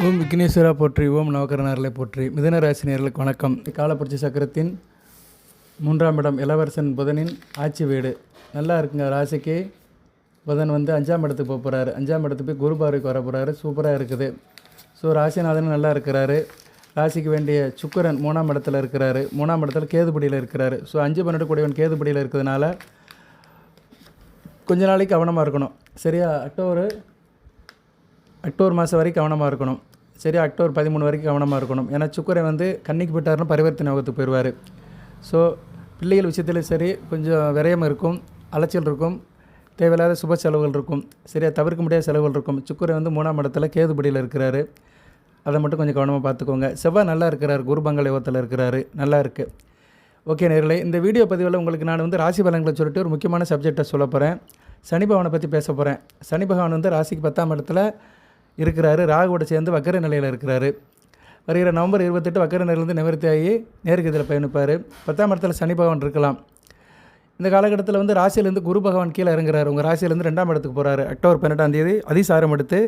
ஓம் விக்னேஸ்வரா போற்றி, ஓம் நவகரனார்களை போற்றி. மிதுன ராசி நேயர்களுக்கு வணக்கம். காலப்புரட்சி சக்கரத்தின் 3ஆம் இடம் இளவரசன் புதனின் ஆட்சி வீடு நல்லா இருக்குங்க. ராசிக்கு புதன் வந்து 5ஆம் இடத்துக்கு போக போகிறாரு. 5ஆம் இடத்துக்கு போய் குரு பார்வைக்கு வர போகிறாரு. சூப்பராக இருக்குது. ஸோ ராசிநாதன் நல்லா இருக்கிறாரு. ராசிக்கு வேண்டிய சுக்கிரன் 3ஆம் இடத்துல இருக்கிறாரு. 3ஆம் இடத்துல கேதுபடியில் இருக்கிறாரு. ஸோ 5-12 கூடியவன் கேதுபடியில் இருக்கிறதுனால கொஞ்ச நாளைக்கு கவனமாக இருக்கணும். சரியா? அக்டோபர் மாதம் வரைக்கும் கவனமாக இருக்கணும். சரியா? அக்டோபர் 13 வரைக்கும் கவனமாக இருக்கணும். ஏன்னா சுக்கரை வந்து கன்னிக்கு போயிட்டாருன்னா பரிவர்த்தனை யோகத்துக்கு போயிடுவார். ஸோ பிள்ளைகள் விஷயத்துலையும் சரி கொஞ்சம் விரயம் இருக்கும், அலைச்சல் இருக்கும், தேவையில்லாத சுப செலவுகள் இருக்கும். சரியா? தவிர்க்க முடியாத செலவுகள் இருக்கும். சுக்கரை வந்து 3ஆம் இடத்துல கேதுபடியில் இருக்கிறாரு. அதை மட்டும் கொஞ்சம் கவனமாக பார்த்துக்கோங்க. செவ்வாய் நல்லா இருக்கிறார், குருபங்கல யோகத்தில் இருக்கிறாரு. நல்லா இருக்குது. ஓகே நேயர்களே, இந்த வீடியோ பதிவில் உங்களுக்கு நான் வந்து ராசி பலன்களை சொல்லிட்டு ஒரு முக்கியமான சப்ஜெக்டை சொல்ல போகிறேன். சனி பகவானை பற்றி பேச போகிறேன். சனி பகவான் வந்து ராசிக்கு 10ஆம் இடத்துல இருக்கிறாரு. ராகுவோட சேர்ந்து வக்கர நிலையில் இருக்கிறாரு. வருகிற நவம்பர் 28 வக்கர நிலையிலேருந்து நிவர்த்தி ஆகி நேருக்கு இதில் பயணிப்பார். 10ஆம் இடத்துல சனி பகவான் இருக்கலாம். இந்த காலகட்டத்தில் வந்து ராசியிலேருந்து குரு பகவான் கீழே இறங்குறாரு. உங்கள் ராசியிலேருந்து 2ஆம் இடத்துக்கு போகிறாரு. அக்டோபர் 18ஆம் தேதி அதிசாரம் எடுத்து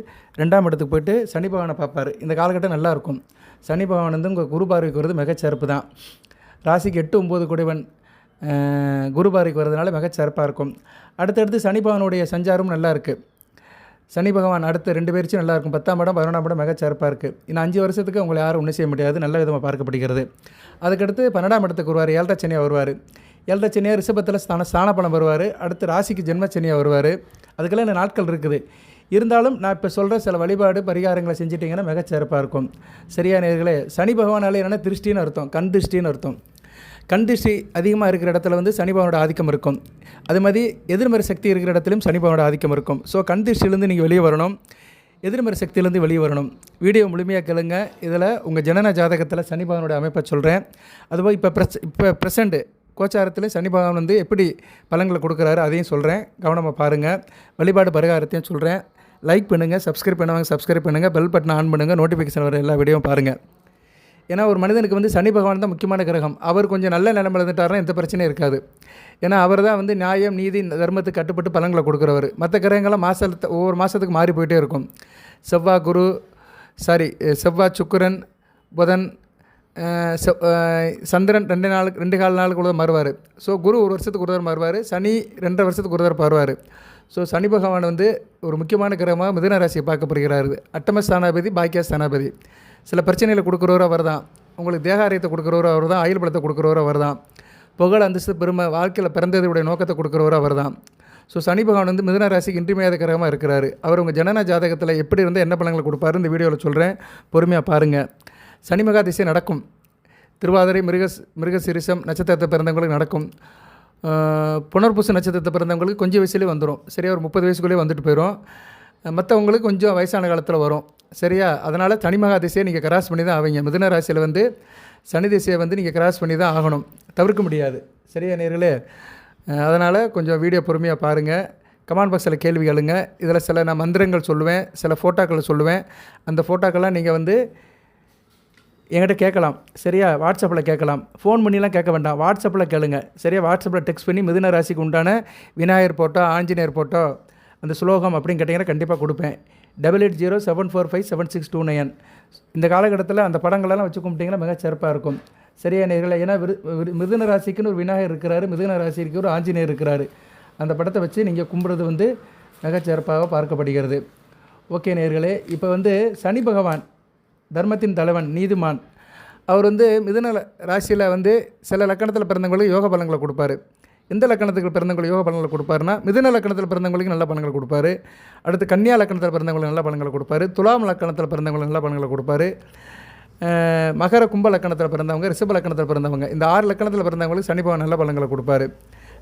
2ஆம் இடத்துக்கு போயிட்டு சனி பகவானை பார்ப்பார். இந்த காலகட்டம் நல்லாயிருக்கும். சனி பகவான் வந்து உங்கள் குரு பார்வைக்கு வருது மிகச்சிறப்பு தான். ராசிக்கு 8-9 கூடியவன் குரு பார்வைக்கு வரதுனால மிகச்சிறப்பாக இருக்கும். அடுத்தடுத்து சனி பகவானுடைய சஞ்சாரமும் நல்லா இருக்குது. சனி பகவான் அடுத்த 2 பேர்ச்சும் நல்லாயிருக்கும். 10ஆம் இடம் 11ஆம் இடம் மிகச்சிறப்பாக இருக்குது. இன்னும் 5 வருஷத்துக்கு உங்களை யாரும் ஒன்றும் செய்ய முடியாது. நல்ல விதமாக பார்க்கப்படுகிறது. அதுக்கடுத்து 12ஆம் இடத்துக்கு வருவார். 7 சனியாக வருவார். 7 சனியாக ரிஷபத்தில் ஸ்தானபலம் வருவார். அடுத்து ராசிக்கு ஜென்ம சனியாக வருவார். அதுக்கெல்லாம் இந்த நாட்கள் இருக்குது. இருந்தாலும் நான் இப்போ சொல்கிற சில வழிபாடு பரிகாரங்களை செஞ்சிட்டிங்கன்னா மிகச்சிறப்பாக இருக்கும். சரியா நேயர்களே? சனி பகவானாலே என்னென்னா திருஷ்டின்னு அர்த்தம், கண் திருஷ்டின்னு அர்த்தம். கண் திருஷ்டி அதிகமாக இருக்கிற இடத்துல வந்து சனி பகவானோட ஆதிக்கம் இருக்கும். அது மாதிரி எதிர்மறை சக்தி இருக்கிற இடத்துலையும் சனி பகவானோட ஆதிக்கம் இருக்கும். ஸோ கண் திருஷ்டிலேருந்து நீங்கள் வெளியே வரணும், எதிர்மறை சக்தியிலேருந்து வெளியே வரணும். வீடியோ முழுமையாக கேளுங்க. இதில் உங்கள் ஜனன ஜாதகத்தில் சனி பகவானோட அமைப்பை சொல்கிறேன். அதுபோல் இப்போ ப்ரெசண்ட்டு கோச்சாரத்தில் சனி பகவான் வந்து எப்படி பலன்களை கொடுக்குறாரு அதையும் சொல்கிறேன். கவனமாக பாருங்கள். வழிபாடு பரிகாரத்தையும் சொல்கிறேன். லைக் பண்ணுங்கள், சப்ஸ்கிரைப் பண்ணுங்கள், பெல் பட்டனை ஆன் பண்ணுங்கள், நோட்டிஃபிகேஷன் வர எல்லா வீடியோவும் பாருங்கள். ஏன்னா ஒரு மனிதனுக்கு வந்து சனி பகவான் தான் முக்கியமான கிரகம். அவர் கொஞ்சம் நல்ல நிலைமையில் இருந்துட்டாருன்னா எந்த பிரச்சனையும் இருக்காது. ஏன்னா அவர் தான் வந்து நியாயம், நீதி, தர்மத்துக்கு கட்டுப்பட்டு பலன்களை கொடுக்குறவர். மற்ற கிரகங்கள்லாம் ஒவ்வொரு மாதத்துக்கு மாறி போயிட்டே இருக்கும். செவ்வாய், சுக்கிரன், புதன், சந்திரன் 2 நாளுக்கு ஒரு மாறுவார். ஸோ குரு ஒரு வருஷத்துக்கு ஒரு தடவை மாறுவார். சனி 2.5 வருஷத்துக்கு ஒரு தடவை மாறுவார். ஸோ சனி பகவான் வந்து ஒரு முக்கியமான கிரகமாக மிதுன ராசியை பார்க்கப்படுகிறார். அட்டமஸ்தானாபதி, பாக்கியஸ்தானாபதி. சில பிரச்சனைகளை கொடுக்குறவர் அவர் தான். உங்களுக்கு தேகாரியத்தை கொடுக்குறவர் அவர் தான். ஆயுள் பலத்தை கொடுக்குறவர் அவர் தான். புகழ், அந்தஸ்து, பெருமை, வாழ்க்கையில் பிறந்ததுடைய நோக்கத்தை கொடுக்குறவர் அவர் தான். ஸோ சனி பகவான் வந்து மிதுன ராசிக்கு இன்றியமையாத கிரகமாக இருக்கிறாரு. அவர் உங்கள் ஜனன ஜாதகத்தில் எப்படி இருந்தால் என்ன பலன்களை கொடுப்பாரு இந்த வீடியோவில் சொல்கிறேன். பொறுமையாக பாருங்கள். சனி மகா திசை நடக்கும். திருவாதிரை, மிருகசிரிசம் நட்சத்திரத்தை பிறந்தவங்களுக்கு நடக்கும். புனர்பூச நட்சத்திரத்தை பிறந்தவங்களுக்கு கொஞ்சம் வயசுலேயே வந்துடும். சரியா? ஒரு 30 வயசுக்குள்ளேயே வந்துட்டு போயிடும். மற்றவங்களுக்கு கொஞ்சம் வயசான காலத்தில் வரும். சரியா? அதனால் சனி மகா திசையை நீங்கள் கிராஸ் பண்ணி தான் ஆவீங்க. மிதுன ராசியில் வந்து சனி திசையை வந்து நீங்கள் கிராஸ் பண்ணி தான் ஆகணும், தவிர்க்க முடியாது. சரியா நேயர்களே? அதனால் கொஞ்சம் வீடியோ பொறுமையாக பாருங்கள். கமெண்ட் பாக்ஸில் கேள்வி கேளுங்க. இதில் சில நான் மந்திரங்கள் சொல்லுவேன், சில ஃபோட்டோக்களை சொல்லுவேன். அந்த ஃபோட்டோக்கெல்லாம் நீங்கள் வந்து என்கிட்ட கேட்கலாம். சரியா? வாட்ஸ்அப்பில் கேட்கலாம். ஃபோன் பண்ணிலாம் கேட்க வேண்டாம், வாட்ஸ்அப்பில் கேளுங்க. சரியா? வாட்ஸ்அப்பில் டெக்ஸ்ட் பண்ணி மிதுன ராசிக்கு உண்டான விநாயகர் போட்டோ, ஆஞ்சநேயர் போட்டோ, அந்த ஸ்லோகம் அப்படின்னு கேட்டிங்கன்னா கண்டிப்பாக கொடுப்பேன். 8807457629. இந்த காலகட்டத்தில் அந்த படங்களெல்லாம் வச்சு கும்பிட்டிங்கன்னா மிக சிறப்பாக இருக்கும். சரியா நேயர்களே? ஏன்னா மிதுன ராசிக்குன்னு ஒரு விநாயகர் இருக்கிறாரு, மிதுன ராசிக்கு ஒரு ஆஞ்சநேயர் இருக்கிறாரு. அந்த படத்தை வச்சு நீங்கள் கும்பிட்றது வந்து மிகச்சிறப்பாக பார்க்கப்படுகிறது. ஓகே நேயர்களே, இப்போ வந்து சனி பகவான் தர்மத்தின் தலைவன், நீதிமான். அவர் வந்து மிதுன ராசியில் வந்து சில லக்கணத்தில் பிறந்தவங்களுக்கு யோக பலன்களை கொடுப்பாரு. எந்த லக்கணத்துக்கு பிறந்தவங்களுக்கு யோக பலன்களை கொடுப்பாருன்னா மிதுன லக்கணத்தில் பிறந்தவங்களுக்கு நல்ல பலன்களை கொடுப்பாரு. அடுத்து கன்னியா லக்கணத்தில் பிறந்தவங்களுக்கு நல்ல பலன்களை கொடுப்பாரு. துலாம் லக்கணத்தில் பிறந்தவங்களுக்கு நல்ல பலன்களை கொடுப்பாரு. மகர கும்ப லக்கணத்தில் பிறந்தவங்க, ரிஷப லக்கணத்தில் பிறந்தவங்க, இந்த 6 லக்கணத்தில் பிறந்தவங்களுக்கு சனி பகவான் நல்ல பலன்களை கொடுப்பாரு.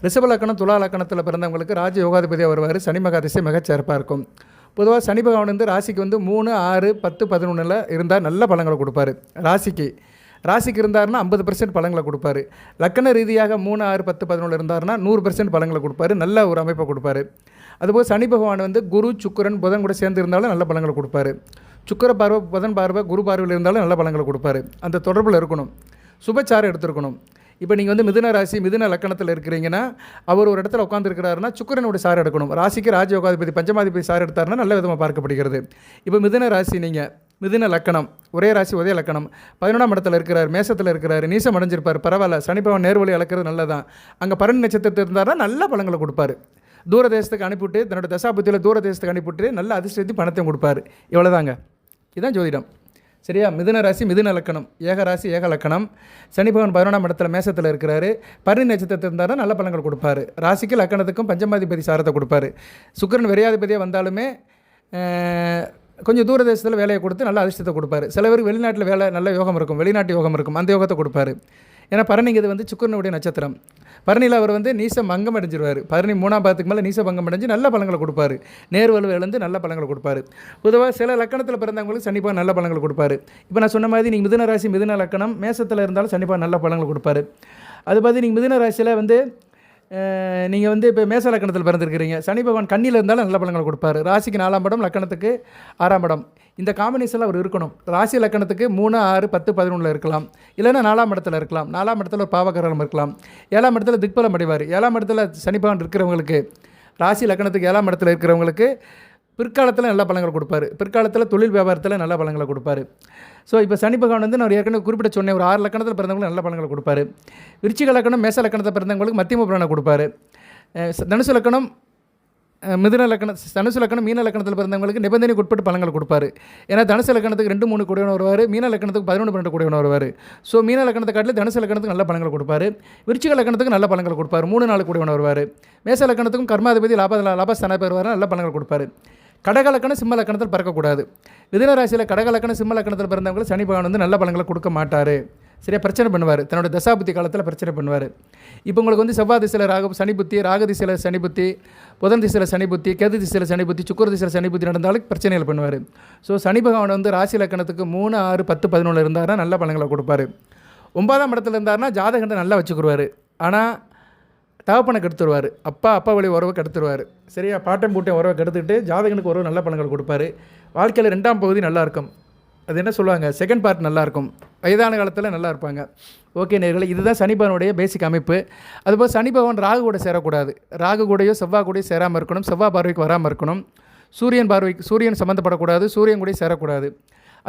ரிஷப லக்கணம், துலா லக்கணத்தில் பிறந்தவங்களுக்கு ராஜ யோகாதிபதியாக வருவார். சனி மகா திசை மிகச்சிறப்பாக இருக்கும். பொதுவாக சனி பகவான் வந்து ராசிக்கு வந்து 3, 6, 10, 11 இருந்தால் நல்ல பலன்களை கொடுப்பாரு. ராசிக்கு இருந்தார்னா 50% பலன்களை கொடுப்பாரு. லக்கண ரீதியாக 3, 6, 10, 11 இருந்தார்னா 100% பலன்களை கொடுப்பாரு. நல்ல ஒரு அமைப்பை கொடுப்பாரு. அதுபோல் சனி பகவான் வந்து குரு, சுக்கிரன், புதன் கூட சேர்ந்து இருந்தாலும் நல்ல பலன்களை கொடுப்பாரு. சுக்கிர பார்வை, புதன் பார்வை, குரு பார்வையில் இருந்தாலும் நல்ல பலன்களை கொடுப்பாரு. அந்த தொடர்பில் இருக்கணும், சுபச்சாரம் எடுத்துருக்கணும். இப்போ நீங்கள் வந்து மிதுன ராசி, மிதுன லக்கணத்தில் இருக்கிறீங்கன்னா அவர் ஒரு இடத்துல உட்காந்துருக்கிறாருன்னா சுக்கிரனோட சார் எடுக்கணும். ராசிக்கு ராஜயோகாதிபதி, பஞ்சமாதிபதி சார் எடுத்தாருன்னா நல்ல விதமாக பார்க்கப்படுகிறது. இப்போ மிதுன ராசி நீங்கள் மிதுன லக்கணம், ஒரே ராசி ஒரே லக்கணம், 11ஆம் இடத்துல இருக்கிறார், மேசத்தில் இருக்கிறார், நீசம் அடைஞ்சிருப்பார், பரவாயில்ல, சனி பகவான் நேர்வழி அளக்கிறது நல்லதான். அங்கே பரணி நட்சத்திரத்தில் இருந்தார்னா நல்ல பலங்களை கொடுப்பாரு. தூர தேசத்துக்கு அனுப்பிவிட்டு தன்னோட தசாபுத்தியில் தூர தேசத்துக்கு அனுப்பிவிட்டு நல்ல அதிர்ஷ்டத்தையும் பணத்தையும் கொடுப்பாரு. இவ்வளோதாங்க, இதுதான் ஜோதிடம். சரியா? மிதுன ராசி மிதுன லக்கணம், ஏக ராசி ஏக லக்கணம், சனி பகவான் 11ஆம் இடத்துல மேசத்தில் இருக்கிறாரு, பரணி நட்சத்திரத்தில் இருந்தாலும் நல்ல பலன்கள் கொடுப்பாரு. ராசிக்கு லக்கணத்துக்கும் பஞ்சமாதிபதி சாரத்தை கொடுப்பாரு. சுக்கிரன் விரையாதிபதியாக வந்தாலுமே கொஞ்சம் தூர தேசத்தில் வேலையை கொடுத்து நல்ல அதிர்ஷ்டத்தை கொடுப்பாரு. சில பேருக்கு வெளிநாட்டில் வேலை நல்ல யோகம் இருக்கும், வெளிநாட்டு யோகம் இருக்கும், அந்த யோகத்தை கொடுப்பாரு. ஏன்னா பரணிங்கிறது வந்து சுக்கிரனுடைய நட்சத்திரம். பரணியில் அவர் வந்து நீச பங்கம் அடைஞ்சிருவார். பரணி 3ஆம் பாதத்துக்கு மேலே நீச பங்கம் அடைஞ்சு நல்ல பலன்களை கொடுப்பாரு. நேர்வலுவை இழந்து நல்ல பலன்களை கொடுப்பாரு. பொதுவாக சில லக்கணத்தில் பிறந்தவங்களுக்கு சனிப்பா நல்ல பலன்களை கொடுப்பாரு. இப்போ நான் சொன்ன மாதிரி நீங்கள் மிதுன ராசி மிதுன லக்கணம் மேசத்தில் இருந்தாலும் சனிப்பா நல்ல பலன்களை கொடுப்பாரு. அது பார்த்து நீங்கள் மிதுன ராசியில் வந்து நீங்கள் வந்து இப்போ மேச லக்கணத்தில் பிறந்திருக்கிறீங்க, சனி பகவான் கண்ணியில் இருந்தாலும் நல்ல பலன்களை கொடுப்பாரு. ராசிக்கு 4ஆம் இடம், லக்கணத்துக்கு 6ஆம் இடம், இந்த காம்பினேஷனில் அவர் இருக்கணும். ராசி லக்கணத்துக்கு 3, 6, 10, 11 இருக்கலாம், இல்லைன்னா 4ஆம் இடத்துல இருக்கலாம். 4ஆம் இடத்துல ஒரு பாவகரம் இருக்கலாம். 7ஆம் இடத்துல திக்பலம் அடைவார். 7ஆம் இடத்துல சனி பகவான் இருக்கிறவங்களுக்கு, ராசி லக்கணத்துக்கு 7ஆம் இடத்துல இருக்கிறவங்களுக்கு பிற்காலத்தில் நல்ல பலன்களை கொடுப்பாரு. பிற்காலத்தில் தொழில் வியாபாரத்தில் நல்ல பலன்களை கொடுப்பாரு. ஸோ இப்போ சனி பகவான் வந்து நான் ஏற்கனவே குறிப்பிட்ட சொன்னேன், ஒரு 6 லக்கணத்தில் பிறந்தவங்களுக்கு நல்ல பலன்களை கொடுப்பாரு. விருச்சிக லக்கணம் மேச லக்கணத்தை பிறந்தவங்களுக்கு மத்தியம பலனை கொடுப்பாரு. தனுசு லக்கணம் மிதுன லக்கணம் தனுசு லக்கணம் மீன லக்கணத்தில் பிறந்தவங்களுக்கு நிபந்தனைக்கு உட்பட்டு பலன்களை கொடுப்பாரு. ஏன்னா தனுசு லக்கணத்துக்கு 2, 3 கூடியவன் வருவார், மீன லக்கணத்துக்கு 11, 12 கூடியவன் வருவார். ஸோ மீன லக்கணத்தை காட்டில் தனுசு லக்கணத்துக்கு நல்ல பலன்களை கொடுப்பாரு. விருச்சிக லக்கணத்துக்கு நல்ல பலன்களை கொடுப்பார், 3, 4 கூடியவன் வருவார். மேச லக்கணத்துக்கும் கர்மாதிபதி லாபஸ்தான பெறுவார், நல்ல பலன்கள் கொடுப்பாரு. கடகலக்கணம் சிம்ம லக்கணத்தில் பறக்கக்கூடாது. மிதுன ராசியில் கடகலக்கணம் சிம்ம லக்கணத்தில் பிறந்தவங்க சனி பகவான் வந்து நல்ல பலன்களை கொடுக்க மாட்டார். சரியாக பிரச்சனை பண்ணுவார், தன்னோட தசாபுத்தி காலத்தில் பிரச்சனை பண்ணுவார். இப்போ உங்களுக்கு வந்து செவ்வாய் திசையில் சனி புத்தி, ராக திசையில் சனி புத்தி, புதன் திசையில் சனி புத்தி, கேது திசையில் சனி புத்தி, சுக்கிர திசையில் சனி புத்தி நடந்தாலும் பிரச்சனைகள் பண்ணுவார். ஸோ சனி பகவான் வந்து ராசி லக்கணத்துக்கு 3, 6, 10, 11 இருந்தார்னா நல்ல பலன்களை கொடுப்பாரு. 9ஆம் இடத்துல இருந்தார்னா ஜாதகத்தை நல்லா வச்சுக்கிடுவார். ஆனால் தகப்பனை கெடுத்துருவார், அப்பா வழி உறவை கெடுத்துருவார். சரியா? பாட்டம் பூட்டம் உறவை கெடுத்துட்டு ஜாதகனுக்கு உறவு நல்ல பலன்கள் கொடுப்பாரு. வாழ்க்கையில் 2ஆம் பகுதி நல்லாயிருக்கும். அது என்ன சொல்லுவாங்க, செகண்ட் பார்ட் நல்லாயிருக்கும். வயதான காலத்தில் நல்லா இருப்பாங்க. ஓகே நேயர்களே, இதுதான் சனி பகவானுடைய பேசிக் அமைப்பு. அதுபோல் சனி பகவான் ராகு கூட சேரக்கூடாது. ராகு கூடயோ செவ்வாய் கூடயோ சேராமல் இருக்கணும். செவ்வாய் பார்வைக்கு வராமல் இருக்கணும். சூரியன் சம்மந்தப்படக்கூடாது. சூரியன் கூட சேரக்கூடாது.